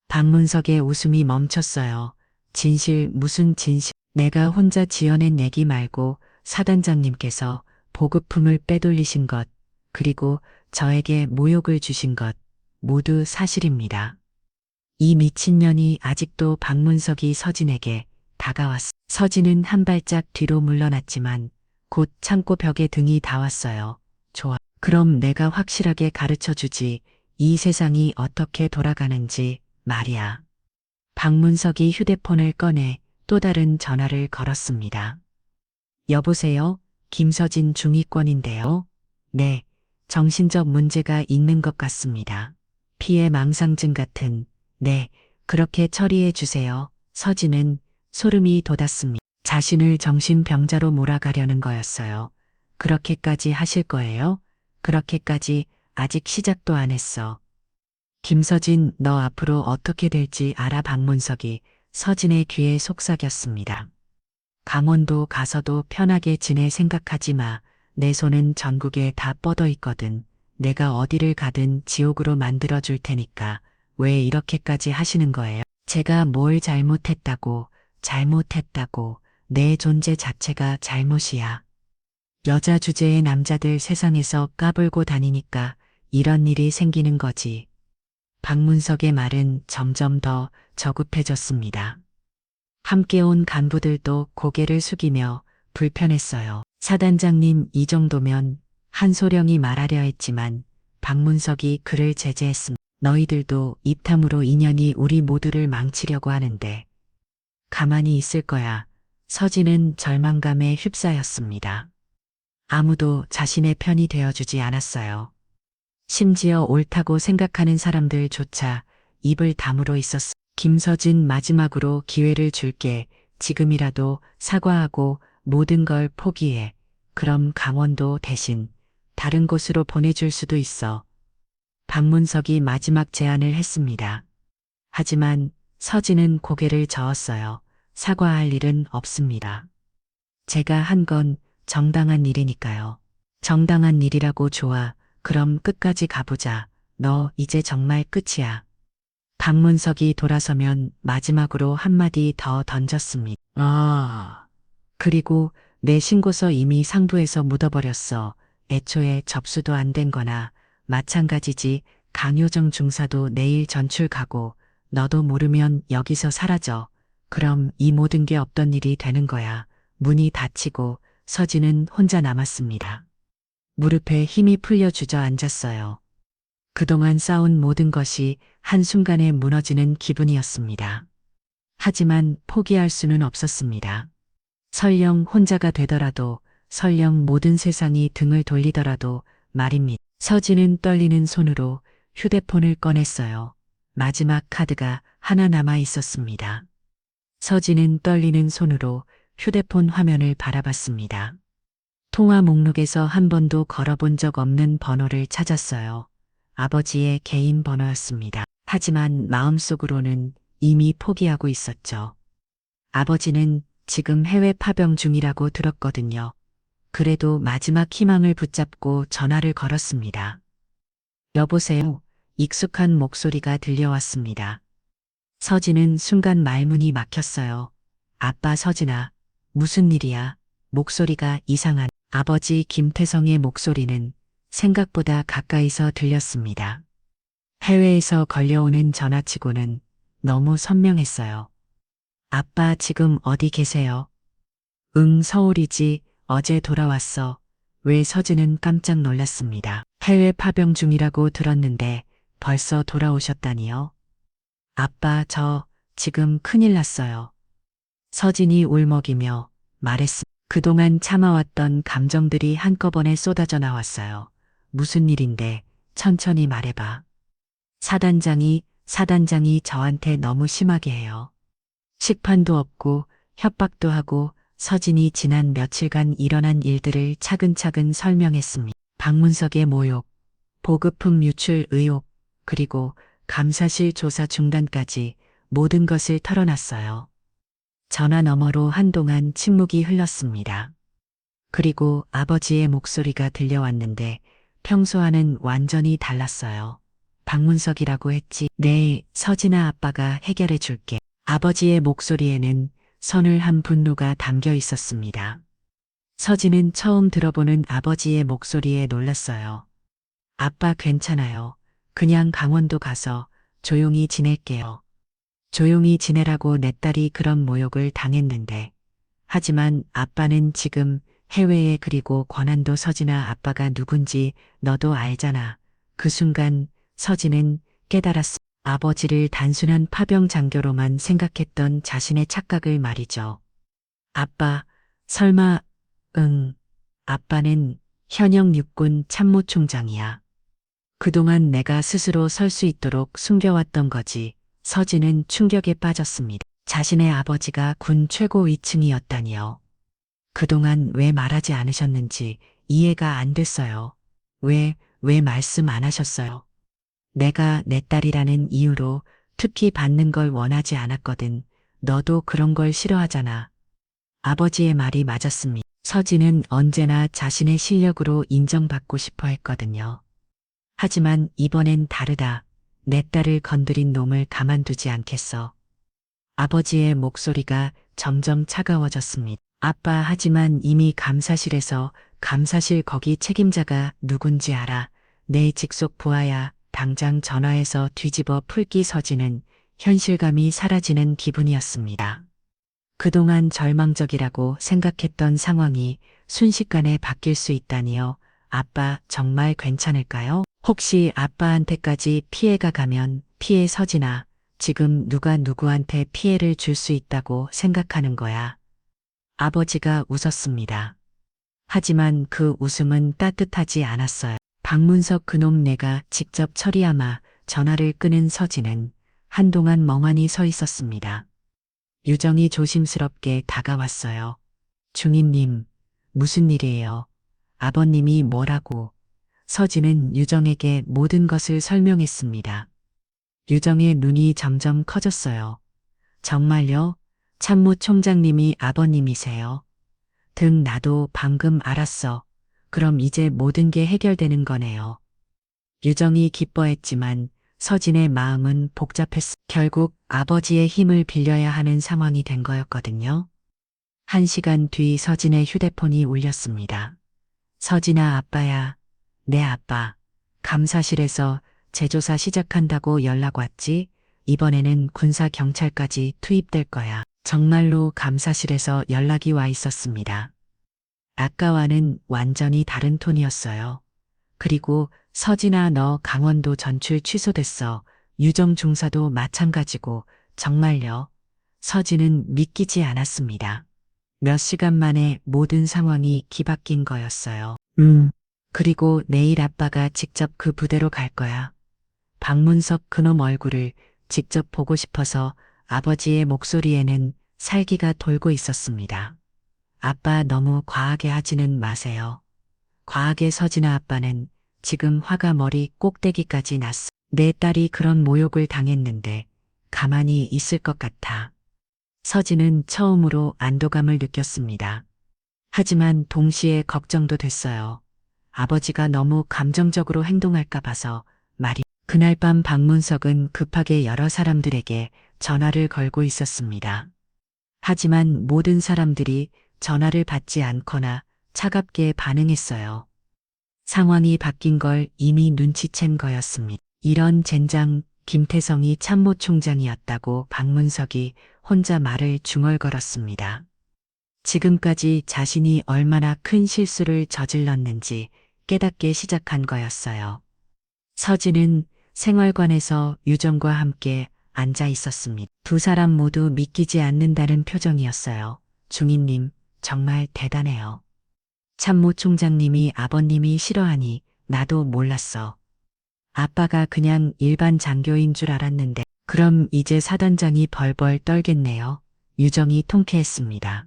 박문석의 웃음이 멈췄어요. 진실, 무슨 진실? 내가 혼자 지어낸 얘기 말고 사단장님께서 보급품을 빼돌리신 것, 그리고 저에게 모욕을 주신 것, 모두 사실입니다. 이 미친년이 아직도 박문석이 서진에게 다가왔어. 서진은 한 발짝 뒤로 물러났지만 곧 창고 벽에 등이 닿았어요. 좋아. 그럼 내가 확실하게 가르쳐 주지. 이 세상이 어떻게 돌아가는지 말이야. 박문석이 휴대폰을 꺼내 또 다른 전화를 걸었습니다. 여보세요? 김서진 중위권인데요. 네, 정신적 문제가 있는 것 같습니다. 피해 망상증 같은, 네, 그렇게 처리해 주세요. 서진은 소름이 돋았습니다. 자신을 정신병자로 몰아가려는 거였어요. 그렇게까지 하실 거예요? 그렇게까지 아직 시작도 안 했어. 김서진, 너 앞으로 어떻게 될지 알아? 박문석이 서진의 귀에 속삭였습니다. 강원도 가서도 편하게 지낼 생각하지 마. 내 손은 전국에 다 뻗어 있거든. 내가 어디를 가든 지옥으로 만들어 줄 테니까 왜 이렇게까지 하시는 거예요? 제가 뭘 잘못했다고, 내 존재 자체가 잘못이야. 여자 주제의 남자들 세상에서 까불고 다니니까 이런 일이 생기는 거지. 박문석의 말은 점점 더 저급해졌습니다. 함께 온 간부들도 고개를 숙이며 불편했어요. 사단장님, 이 정도면 한소령이 말하려 했지만 박문석이 그를 제재했습니다. 너희들도 입탐으로 인연이 우리 모두를 망치려고 하는데 가만히 있을 거야. 서진은 절망감에 휩싸였습니다. 아무도 자신의 편이 되어주지 않았어요. 심지어 옳다고 생각하는 사람들조차 입을 다물어 있었어. 김서진, 마지막으로 기회를 줄게. 지금이라도 사과하고 모든 걸 포기해. 그럼 강원도 대신 다른 곳으로 보내줄 수도 있어. 박문석이 마지막 제안을 했습니다. 하지만 서진은 고개를 저었어요. 사과할 일은 없습니다. 제가 한 건 정당한 일이니까요. 정당한 일이라고 좋아. 그럼 끝까지 가보자. 너 이제 정말 끝이야. 박문석이 돌아서면 마지막으로 한마디 더 던졌습니다. 그리고 내 신고서 이미 상부에서 묻어버렸어. 애초에 접수도 안 된 거나 마찬가지지. 강효정 중사도 내일 전출 가고 너도 모르면 여기서 사라져. 그럼 이 모든 게 없던 일이 되는 거야. 문이 닫히고 서진은 혼자 남았습니다. 무릎에 힘이 풀려 주저앉았어요. 그동안 쌓은 모든 것이 한순간에 무너지는 기분이었습니다. 하지만 포기할 수는 없었습니다. 설령 혼자가 되더라도, 설령 모든 세상이 등을 돌리더라도 말입니다. 서진은 떨리는 손으로 휴대폰을 꺼냈어요. 마지막 카드가 하나 남아 있었습니다. 서진은 떨리는 손으로 휴대폰 화면을 바라봤습니다. 통화 목록에서 한 번도 걸어본 적 없는 번호를 찾았어요. 아버지의 개인 번호였습니다. 하지만 마음속으로는 이미 포기하고 있었죠. 아버지는 지금 해외 파병 중이라고 들었거든요. 그래도 마지막 희망을 붙잡고 전화를 걸었습니다. 여보세요. 익숙한 목소리가 들려왔습니다. 서진은 순간 말문이 막혔어요. 아빠 서진아, 무슨 일이야? 목소리가 이상한 아버지 김태성의 목소리는 생각보다 가까이서 들렸습니다. 해외에서 걸려오는 전화치고는 너무 선명했어요. 아빠 지금 어디 계세요? 응, 서울이지. 어제 돌아왔어. 왜? 서진은 깜짝 놀랐습니다. 해외 파병 중이라고 들었는데 벌써 돌아오셨다니요? 아빠, 저 지금 큰일 났어요. 서진이 울먹이며 말했습니다. 그동안 참아왔던 감정들이 한꺼번에 쏟아져 나왔어요. 무슨 일인데? 천천히 말해봐. 사단장이 저한테 너무 심하게 해요. 식판도 없고 협박도 하고. 서진이 지난 며칠간 일어난 일들을 차근차근 설명했습니다. 박문석의 모욕, 보급품 유출 의혹, 그리고 감사실 조사 중단까지 모든 것을 털어놨어요. 전화 너머로 한동안 침묵이 흘렀습니다. 그리고 아버지의 목소리가 들려왔는데 평소와는 완전히 달랐어요. 박문석이라고 했지. 네, 서진아 아빠가 해결해 줄게. 아버지의 목소리에는 서늘한 분노가 담겨 있었습니다. 서진은 처음 들어보는 아버지의 목소리에 놀랐어요. 아빠 괜찮아요. 그냥 강원도 가서 조용히 지낼게요. 조용히 지내라고 내 딸이 그런 모욕을 당했는데. 하지만 아빠는 지금 해외에 그리고 권한도 서진아 아빠가 누군지 너도 알잖아. 그 순간 서진은 깨달았어. 아버지를 단순한 파병 장교로만 생각했던 자신의 착각을 말이죠. 아빠, 설마, 응, 아빠는 현역 육군 참모총장이야. 그동안 내가 스스로 설 수 있도록 숨겨왔던 거지. 서진은 충격에 빠졌습니다. 자신의 아버지가 군 최고 위층이었다니요. 그동안 왜 말하지 않으셨는지 이해가 안 됐어요. 왜 말씀 안 하셨어요? 내가 내 딸이라는 이유로 특히 받는 걸 원하지 않았거든. 너도 그런 걸 싫어하잖아. 아버지의 말이 맞았습니다. 서진은 언제나 자신의 실력으로 인정받고 싶어 했거든요. 하지만 이번엔 다르다. 내 딸을 건드린 놈을 가만두지 않겠어. 아버지의 목소리가 점점 차가워졌습니다. 아빠 하지만 이미 감사실에서 감사실 거기 책임자가 누군지 알아. 내 직속 부하야. 당장 전화해서 뒤집어 풀기. 서진은 현실감이 사라지는 기분이었습니다. 그동안 절망적이라고 생각했던 상황이 순식간에 바뀔 수 있다니요. 아빠 정말 괜찮을까요? 혹시 아빠한테까지 피해가 가면 피해. 서진아, 지금 누가 누구한테 피해를 줄 수 있다고 생각하는 거야. 아버지가 웃었습니다. 하지만 그 웃음은 따뜻하지 않았어요. 박문석 그놈 내가 직접 처리하마. 전화를 끄는 서진은 한동안 멍하니 서 있었습니다. 유정이 조심스럽게 다가왔어요. 중임님, 무슨 일이에요? 아버님이 뭐라고? 서진은 유정에게 모든 것을 설명했습니다. 유정의 눈이 점점 커졌어요. 정말요? 참모총장님이 아버님이세요? 등 나도 방금 알았어. 그럼 이제 모든 게 해결되는 거네요. 유정이 기뻐했지만 서진의 마음은 복잡했어. 결국 아버지의 힘을 빌려야 하는 상황이 된 거였거든요. 1시간 뒤 서진의 휴대폰이 울렸습니다. 서진아 아빠야. 내 아빠. 감사실에서 재조사 시작한다고 연락 왔지? 이번에는 군사경찰까지 투입될 거야. 정말로 감사실에서 연락이 와 있었습니다. 아까와는 완전히 다른 톤이었어요. 그리고 서진아 너 강원도 전출 취소됐어. 유정 중사도 마찬가지고. 정말요? 서진은 믿기지 않았습니다. 몇 시간 만에 모든 상황이 뒤바뀐 거였어요. 그리고 내일 아빠가 직접 그 부대로 갈 거야. 박문석 그놈 얼굴을 직접 보고 싶어서. 아버지의 목소리에는 살기가 돌고 있었습니다. 아빠 너무 과하게 하지는 마세요. 과하게. 서진아 아빠는 지금 화가 머리 꼭대기까지 났어. 내 딸이 그런 모욕을 당했는데 가만히 있을 것 같아. 서진은 처음으로 안도감을 느꼈습니다. 하지만 동시에 걱정도 됐어요. 아버지가 너무 감정적으로 행동할까 봐서 말이. 그날 밤 박문석은 급하게 여러 사람들에게 전화를 걸고 있었습니다. 하지만 모든 사람들이 전화를 받지 않거나 차갑게 반응했어요. 상황이 바뀐 걸 이미 눈치챈 거였습니다. 이런 젠장. 김태성이 참모총장이었다고 박문석이 혼자 말을 중얼거렸습니다. 지금까지 자신이 얼마나 큰 실수를 저질렀는지 깨닫게 시작한 거였어요. 서진은 생활관에서 유정과 함께 앉아 있었습니다. 두 사람 모두 믿기지 않는다는 표정이었어요. 중임님, 정말 대단해요. 참모총장님이 아버님이 싫어하니 나도 몰랐어. 아빠가 그냥 일반 장교인 줄 알았는데. 그럼 이제 사단장이 벌벌 떨겠네요. 유정이 통쾌했습니다.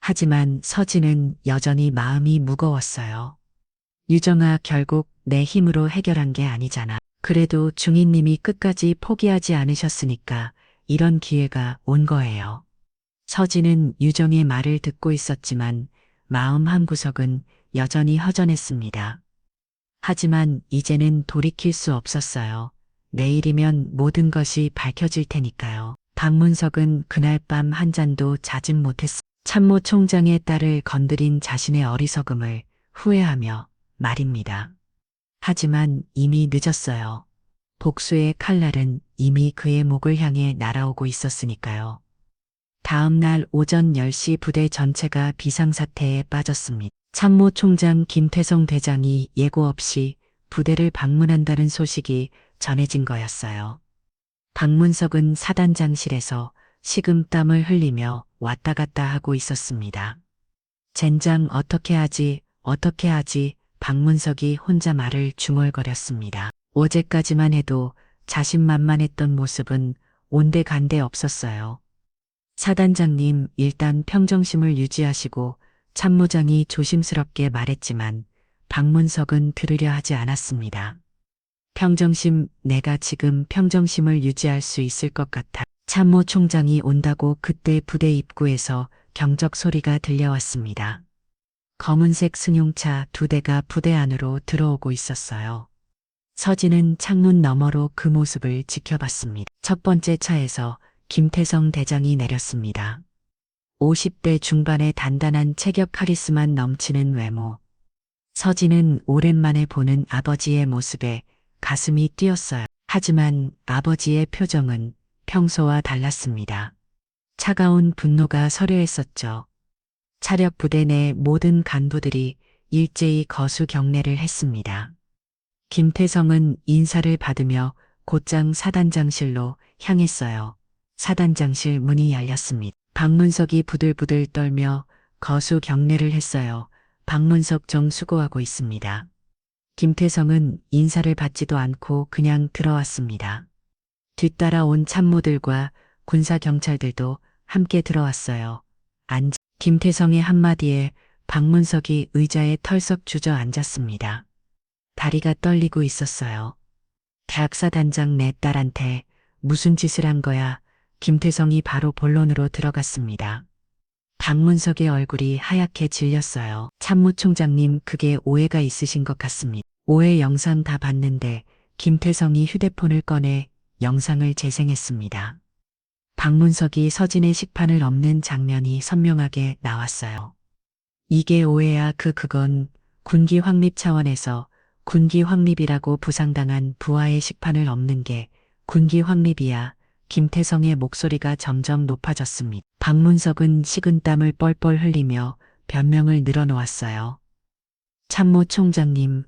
하지만 서진은 여전히 마음이 무거웠어요. 유정아 결국 내 힘으로 해결한 게 아니잖아. 그래도 중인님이 끝까지 포기하지 않으셨으니까 이런 기회가 온 거예요. 서진은 유정의 말을 듣고 있었지만 마음 한구석은 여전히 허전했습니다. 하지만 이제는 돌이킬 수 없었어요. 내일이면 모든 것이 밝혀질 테니까요. 박문석은 그날 밤 한 잔도 자진 못했습니다. 참모 총장의 딸을 건드린 자신의 어리석음을 후회하며 말입니다. 하지만 이미 늦었어요. 복수의 칼날은 이미 그의 목을 향해 날아오고 있었으니까요. 다음 날 오전 10시 부대 전체가 비상사태에 빠졌습니다. 참모 총장 김태성 대장이 예고 없이 부대를 방문한다는 소식이 전해진 거였어요. 박문석은 사단장실에서 식은땀을 흘리며 왔다 갔다 하고 있었습니다. 젠장 어떻게 하지 박문석이 혼자 말을 중얼거렸습니다. 어제까지만 해도 자신만만했던 모습은 온데간데 없었어요. 사단장님 일단 평정심을 유지하시고 참모장이 조심스럽게 말했지만 박문석은 들으려 하지 않았습니다. 평정심, 내가 지금 평정심을 유지할 수 있을 것 같아. 참모 총장이 온다고 그때 부대 입구에서 경적 소리가 들려왔습니다. 검은색 승용차 2대가 부대 안으로 들어오고 있었어요. 서진은 창문 너머로 그 모습을 지켜봤습니다. 첫 번째 차에서 김태성 대장이 내렸습니다. 50대 중반의 단단한 체격 카리스만 넘치는 외모. 서진은 오랜만에 보는 아버지의 모습에 가슴이 뛰었어요. 하지만 아버지의 표정은 평소와 달랐습니다. 차가운 분노가 서려했었죠. 차력 부대 내 모든 간부들이 일제히 거수 경례를 했습니다. 김태성은 인사를 받으며 곧장 사단장실로 향했어요. 사단장실 문이 열렸습니다. 박문석이 부들부들 떨며 거수 경례를 했어요. 박문석 좀 수고하고 있습니다. 김태성은 인사를 받지도 않고 그냥 들어왔습니다. 뒤따라 온 참모들과 군사경찰들도 함께 들어왔어요. 김태성의 한마디에 박문석이 의자에 털썩 주저앉았습니다. 다리가 떨리고 있었어요. 대학사단장 내 딸한테 무슨 짓을 한 거야? 김태성이 바로 본론으로 들어갔습니다. 박문석의 얼굴이 하얗게 질렸어요. 참모총장님 그게 오해가 있으신 것 같습니다. 오해 영상 다 봤는데 김태성이 휴대폰을 꺼내 영상을 재생했습니다. 박문석이 서진의 식판을 엎는 장면이 선명하게 나왔어요. 이게 오해야 그건 군기 확립 차원에서 군기 확립이라고 부상당한 부하의 식판을 엎는 게 군기 확립이야. 김태성의 목소리가 점점 높아졌습니다. 박문석은 식은땀을 뻘뻘 흘리며 변명을 늘어놓았어요. 참모 총장님,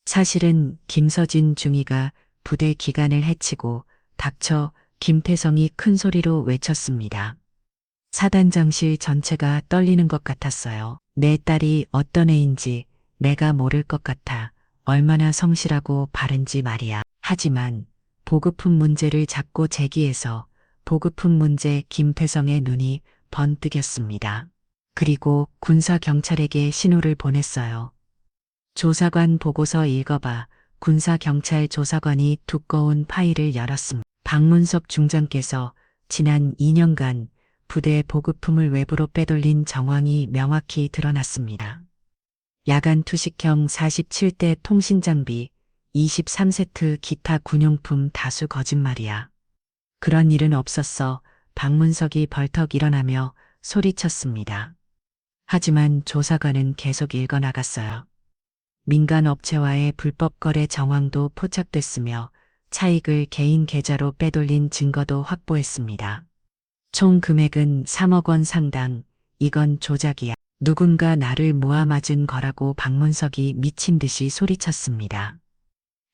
사실은 김서진 중위가 부대 기관을 해치고 닥쳐 김태성이 큰 소리로 외쳤습니다. 사단장실 전체가 떨리는 것 같았어요. 내 딸이 어떤 애인지 내가 모를 것 같아 얼마나 성실하고 바른지 말이야. 하지만 보급품 문제를 자꾸 제기해서 보급품 문제 김태성의 눈이 번뜩였습니다. 그리고 군사경찰에게 신호를 보냈어요. 조사관 보고서 읽어봐. 군사경찰 조사관이 두꺼운 파일을 열었습니다. 박문석 중장께서 지난 2년간 부대 보급품을 외부로 빼돌린 정황이 명확히 드러났습니다. 야간 투식형 47대 통신장비, 23세트 기타 군용품 다수 거짓말이야. 그런 일은 없었어. 박문석이 벌떡 일어나며 소리쳤습니다. 하지만 조사관은 계속 읽어나갔어요. 민간 업체와의 불법 거래 정황도 포착됐으며 차익을 개인 계좌로 빼돌린 증거도 확보했습니다. 총 금액은 3억 원 상당. 이건 조작이야. 누군가 나를 모아맞은 거라고 박문석이 미친 듯이 소리쳤습니다.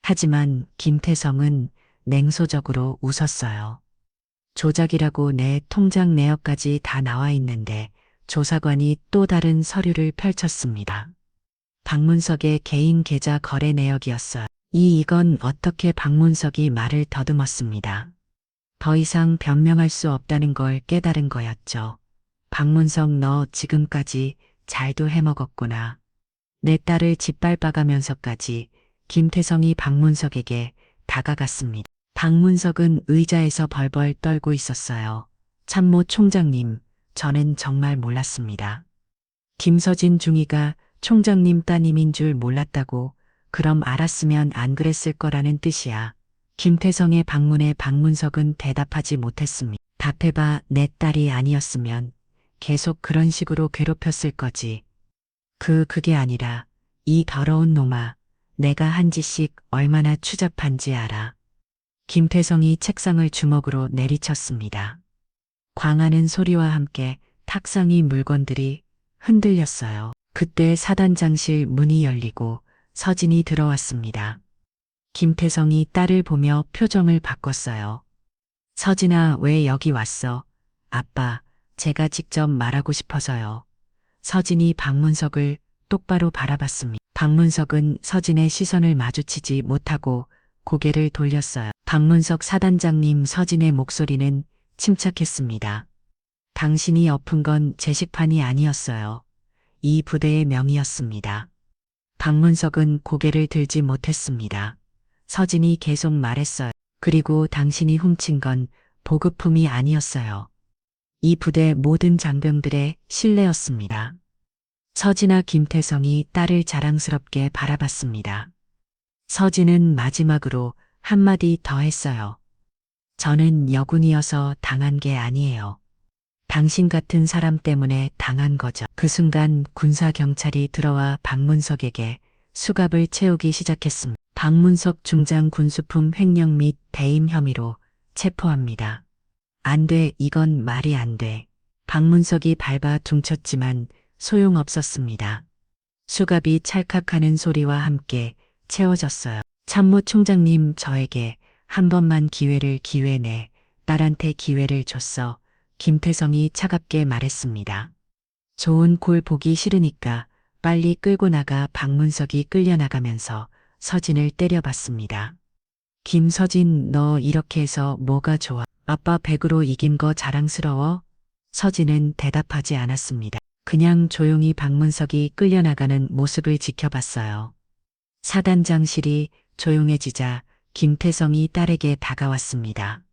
하지만 김태성은 냉소적으로 웃었어요. 조작이라고 내 통장 내역까지 다 나와 있는데 조사관이 또 다른 서류를 펼쳤습니다. 박문석의 개인 계좌 거래 내역이었어요. 이건 어떻게 박문석이 말을 더듬었습니다. 더 이상 변명할 수 없다는 걸 깨달은 거였죠. 박문석 너 지금까지 잘도 해먹었구나. 내 딸을 짓밟아가면서까지 김태성이 박문석에게 다가갔습니다. 박문석은 의자에서 벌벌 떨고 있었어요. 참모 총장님, 저는 정말 몰랐습니다. 김서진 중위가 총장님 따님인 줄 몰랐다고. 그럼 알았으면 안 그랬을 거라는 뜻이야. 김태성의 방문에 박문석은 대답하지 못했습니다. 답해봐, 내 딸이 아니었으면 계속 그런 식으로 괴롭혔을 거지. 그게 아니라 이 더러운 놈아, 내가 한 짓씩 얼마나 추잡한지 알아. 김태성이 책상을 주먹으로 내리쳤습니다. 광하는 소리와 함께 탁상의 물건들이 흔들렸어요. 그때 사단장실 문이 열리고 서진이 들어왔습니다. 김태성이 딸을 보며 표정을 바꿨어요. 서진아, 왜 여기 왔어? 아빠, 제가 직접 말하고 싶어서요. 서진이 박문석을 똑바로 바라봤습니다. 박문석은 서진의 시선을 마주치지 못하고 고개를 돌렸어요. 박문석 사단장님, 서진의 목소리는 침착했습니다. 당신이 엎은 건 제 식판이 아니었어요. 이 부대의 명이었습니다. 박문석은 고개를 들지 못했습니다. 서진이 계속 말했어요. 그리고 당신이 훔친 건 보급품이 아니었어요. 이 부대 모든 장병들의 신뢰였습니다. 서진아, 김태성이 딸을 자랑스럽게 바라봤습니다. 서진은 마지막으로 한마디 더 했어요. 저는 여군이어서 당한 게 아니에요. 당신 같은 사람 때문에 당한 거죠. 그 순간 군사경찰이 들어와 박문석에게 수갑을 채우기 시작했습니다. 박문석 중장 군수품 횡령 및 배임 혐의로 체포합니다. 안 돼, 이건 말이 안 돼. 박문석이 밟아 둥쳤지만 소용없었습니다. 수갑이 찰칵하는 소리와 함께 채워졌어요. 참모 총장님, 저에게 한 번만 기회 내. 딸한테 기회를 줬어. 김태성이 차갑게 말했습니다. 좋은 꼴 보기 싫으니까 빨리 끌고 나가. 박문석이 끌려나가면서 서진을 때려봤습니다. 김서진, 너 이렇게 해서 뭐가 좋아? 아빠 100으로 이긴 거 자랑스러워? 서진은 대답하지 않았습니다. 그냥 조용히 박문석이 끌려나가는 모습을 지켜봤어요. 사단장실이 조용해지자 김태성이 딸에게 다가왔습니다.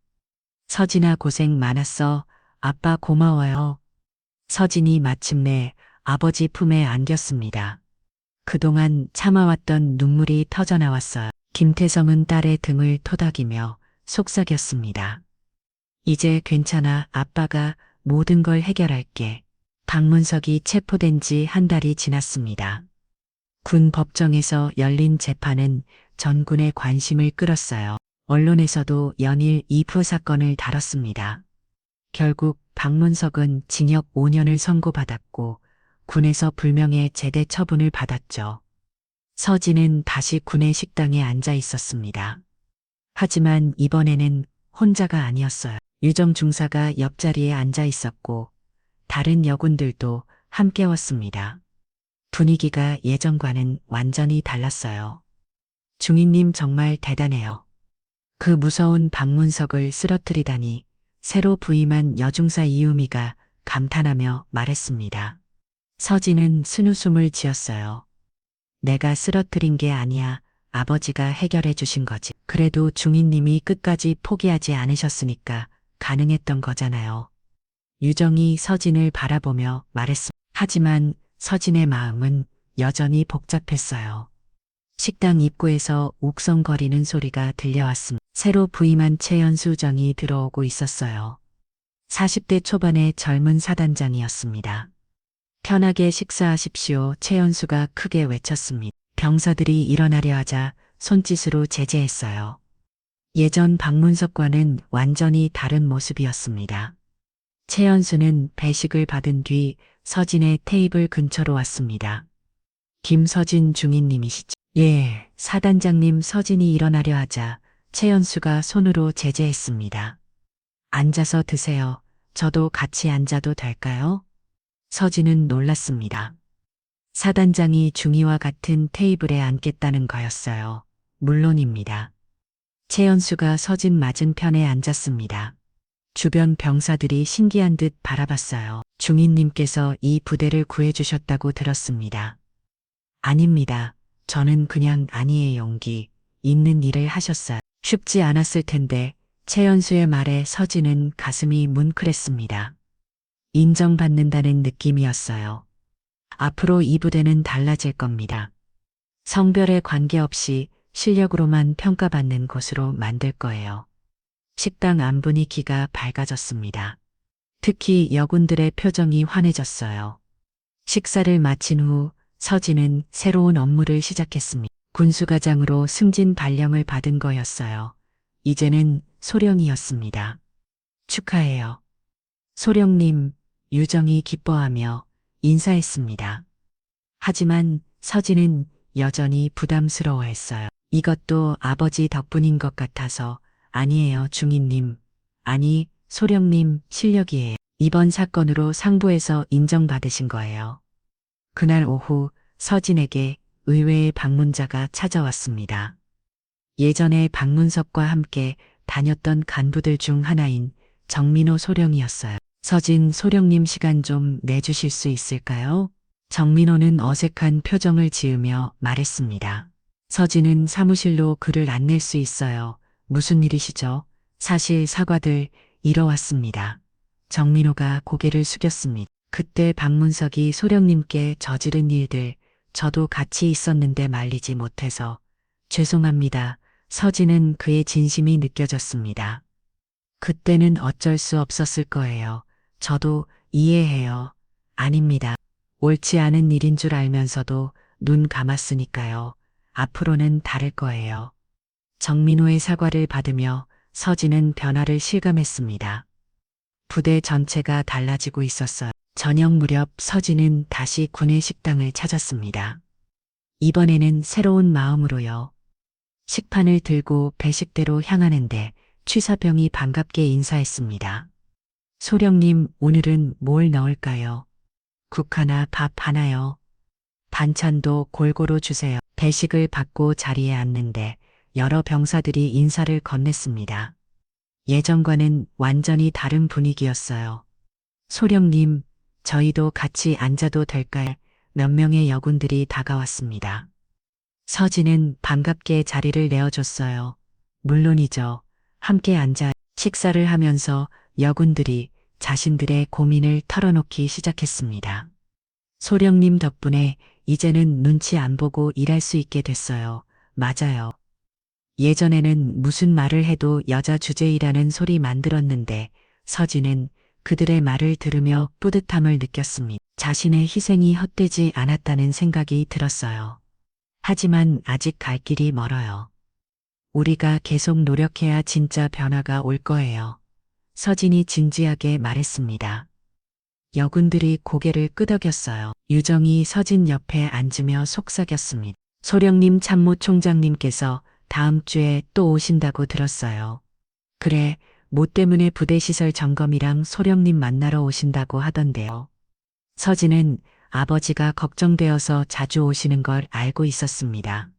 서진아, 고생 많았어. 아빠 고마워요. 서진이 마침내 아버지 품에 안겼습니다. 그동안 참아왔던 눈물이 터져나왔어요. 김태성은 딸의 등을 토닥이며 속삭였습니다. 이제 괜찮아. 아빠가 모든 걸 해결할게. 박문석이 체포된 지 한 달이 지났습니다. 군 법정에서 열린 재판은 전군의 관심을 끌었어요. 언론에서도 연일 이프 사건을 다뤘습니다. 결국 박문석은 징역 5년을 선고받았고 군에서 불명예 제대 처분을 받았죠. 서진은 다시 군의 식당에 앉아 있었습니다. 하지만 이번에는 혼자가 아니었어요. 유정 중사가 옆자리에 앉아 있었고 다른 여군들도 함께 왔습니다. 분위기가 예전과는 완전히 달랐어요. 중위님 정말 대단해요. 그 무서운 박문석을 쓰러뜨리다니. 새로 부임한 여중사 이유미가 감탄하며 말했습니다. 서진은 스누숨을 지었어요. 내가 쓰러뜨린 게 아니야. 아버지가 해결해 주신 거지. 그래도 중위님이 끝까지 포기하지 않으셨으니까 가능했던 거잖아요. 유정이 서진을 바라보며 말했습니다. 하지만 서진의 마음은 여전히 복잡했어요. 식당 입구에서 욱성거리는 소리가 들려왔습니다. 새로 부임한 최연수장이 들어오고 있었어요. 40대 초반의 젊은 사단장이었습니다. 편하게 식사하십시오. 최연수가 크게 외쳤습니다. 병사들이 일어나려 하자 손짓으로 제재했어요. 예전 박문석과는 완전히 다른 모습이었습니다. 최연수는 배식을 받은 뒤 서진의 테이블 근처로 왔습니다. 김서진 중위님이시죠? 예, 사단장님. 서진이 일어나려 하자 최연수가 손으로 제재했습니다. 앉아서 드세요. 저도 같이 앉아도 될까요? 서진은 놀랐습니다. 사단장이 중위와 같은 테이블에 앉겠다는 거였어요. 물론입니다. 최연수가 서진 맞은편에 앉았습니다. 주변 병사들이 신기한 듯 바라봤어요. 중위님께서 이 부대를 구해주셨다고 들었습니다. 아닙니다. 저는 그냥 안위의 용기 있는 일을 하셨어요. 쉽지 않았을 텐데 최연수의 말에 서진은 가슴이 뭉클했습니다. 인정받는다는 느낌이었어요. 앞으로 이 부대는 달라질 겁니다. 성별에 관계없이 실력으로만 평가받는 곳으로 만들 거예요. 식당 안 분위기가 밝아졌습니다. 특히 여군들의 표정이 환해졌어요. 식사를 마친 후 서진은 새로운 업무를 시작했습니다. 군수과장으로 승진 발령을 받은 거였어요. 이제는 소령이었습니다. 축하해요. 소령님, 유정이 기뻐하며 인사했습니다. 하지만 서진은 여전히 부담스러워했어요. 이것도 아버지 덕분인 것 같아서 아니에요, 중인님. 아니, 소령님 실력이에요. 이번 사건으로 상부에서 인정받으신 거예요. 그날 오후 서진에게 의외의 방문자가 찾아왔습니다. 예전에 박문석과 함께 다녔던 간부들 중 하나인 정민호 소령이었어요. 서진 소령님 시간 좀 내주실 수 있을까요? 정민호는 어색한 표정을 지으며 말했습니다. 서진은 사무실로 글을 안 낼 수 있어요. 무슨 일이시죠? 사실 사과들 이뤄왔습니다. 정민호가 고개를 숙였습니다. 그때 박문석이 소령님께 저지른 일들 저도 같이 있었는데 말리지 못해서 죄송합니다. 서진은 그의 진심이 느껴졌습니다. 그때는 어쩔 수 없었을 거예요. 저도 이해해요. 아닙니다. 옳지 않은 일인 줄 알면서도 눈 감았으니까요. 앞으로는 다를 거예요. 정민호의 사과를 받으며 서진은 변화를 실감했습니다. 부대 전체가 달라지고 있었어요. 저녁 무렵 서진은 다시 군의 식당을 찾았습니다. 이번에는 새로운 마음으로요. 식판을 들고 배식대로 향하는데 취사병이 반갑게 인사했습니다. 소령님, 오늘은 뭘 넣을까요? 국 하나, 밥 하나요. 반찬도 골고루 주세요. 배식을 받고 자리에 앉는데 여러 병사들이 인사를 건넸습니다. 예전과는 완전히 다른 분위기였어요. 소령님, 저희도 같이 앉아도 될까요? 몇 명의 여군들이 다가왔습니다. 서진은 반갑게 자리를 내어줬어요. 물론이죠. 함께 앉아 식사를 하면서 여군들이 자신들의 고민을 털어놓기 시작했습니다. 소령님 덕분에 이제는 눈치 안 보고 일할 수 있게 됐어요. 맞아요. 예전에는 무슨 말을 해도 여자 주제이라는 소리 만들었는데 서진은 그들의 말을 들으며 뿌듯함을 느꼈습니다. 자신의 희생이 헛되지 않았다는 생각이 들었어요. 하지만 아직 갈 길이 멀어요. 우리가 계속 노력해야 진짜 변화가 올 거예요. 서진이 진지하게 말했습니다. 여군들이 고개를 끄덕였어요. 유정이 서진 옆에 앉으며 속삭였습니다. 소령님 참모총장님께서 다음 주에 또 오신다고 들었어요. 그래, 뭐 때문에 부대시설 점검이랑 소령님 만나러 오신다고 하던데요. 서진은 아버지가 걱정되어서 자주 오시는 걸 알고 있었습니다.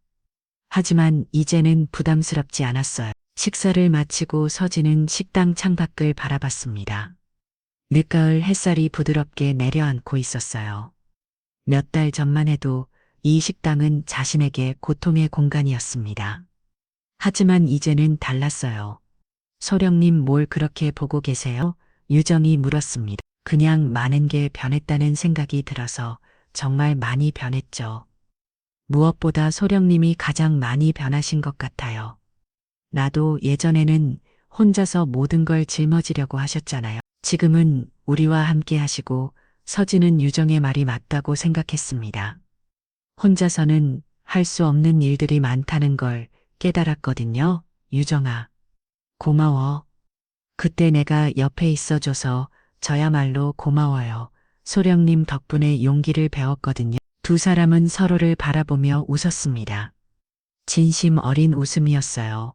하지만 이제는 부담스럽지 않았어요. 식사를 마치고 서진은 식당 창밖을 바라봤습니다. 늦가을 햇살이 부드럽게 내려앉고 있었어요. 몇 달 전만 해도 이 식당은 자신에게 고통의 공간이었습니다. 하지만 이제는 달랐어요. 소령님 뭘 그렇게 보고 계세요? 유정이 물었습니다. 그냥 많은 게 변했다는 생각이 들어서 정말 많이 변했죠. 무엇보다 소령님이 가장 많이 변하신 것 같아요. 나도 예전에는 혼자서 모든 걸 짊어지려고 하셨잖아요. 지금은 우리와 함께 하시고 서진은 유정의 말이 맞다고 생각했습니다. 혼자서는 할 수 없는 일들이 많다는 걸 깨달았거든요. 유정아. 고마워. 그때 내가 옆에 있어줘서 저야말로 고마워요. 소령님 덕분에 용기를 배웠거든요. 두 사람은 서로를 바라보며 웃었습니다. 진심 어린 웃음이었어요.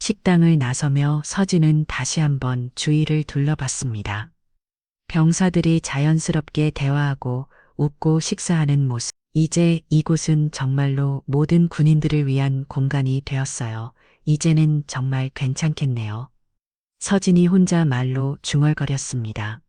식당을 나서며 서진은 다시 한번 주위를 둘러봤습니다. 병사들이 자연스럽게 대화하고 웃고 식사하는 모습. 이제 이곳은 정말로 모든 군인들을 위한 공간이 되었어요. 이제는 정말 괜찮겠네요. 서진이 혼자 말로 중얼거렸습니다.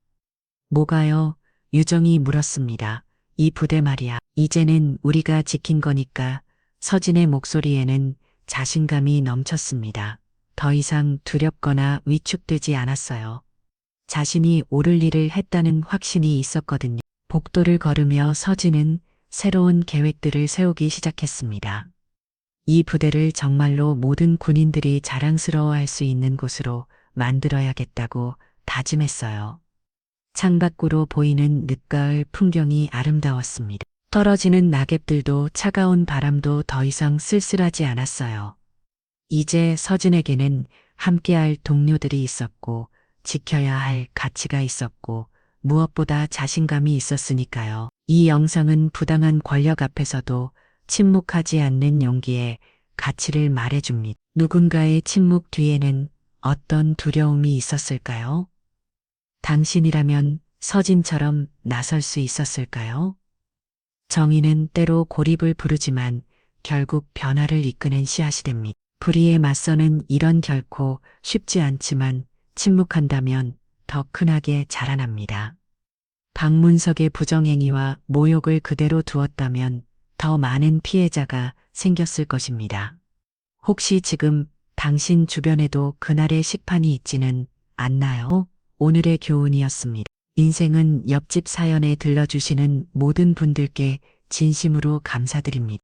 뭐가요? 유정이 물었습니다. 이 부대 말이야. 이제는 우리가 지킨 거니까. 서진의 목소리에는 자신감이 넘쳤습니다. 더 이상 두렵거나 위축되지 않았어요. 자신이 옳을 일을 했다는 확신이 있었거든요. 복도를 걸으며 서진은 새로운 계획들을 세우기 시작했습니다. 이 부대를 정말로 모든 군인들이 자랑스러워할 수 있는 곳으로 만들어야겠다고 다짐했어요. 창밖으로 보이는 늦가을 풍경이 아름다웠습니다. 떨어지는 낙엽들도 차가운 바람도 더 이상 쓸쓸하지 않았어요. 이제 서진에게는 함께할 동료들이 있었고 지켜야 할 가치가 있었고 무엇보다 자신감이 있었으니까요. 이 영상은 부당한 권력 앞에서도 침묵하지 않는 용기의 가치를 말해줍니다. 누군가의 침묵 뒤에는 어떤 두려움이 있었을까요? 당신이라면 서진처럼 나설 수 있었을까요? 정의는 때로 고립을 부르지만 결국 변화를 이끄는 씨앗이 됩니다. 불의에 맞서는 일은 결코 쉽지 않지만 침묵한다면 더 큰하게 자라납니다. 박문석의 부정행위와 모욕을 그대로 두었다면 더 많은 피해자가 생겼을 것입니다. 혹시 지금 당신 주변에도 그날의 식판이 있지는 않나요? 오늘의 교훈이었습니다. 인생은 옆집 사연에 들러주시는 모든 분들께 진심으로 감사드립니다.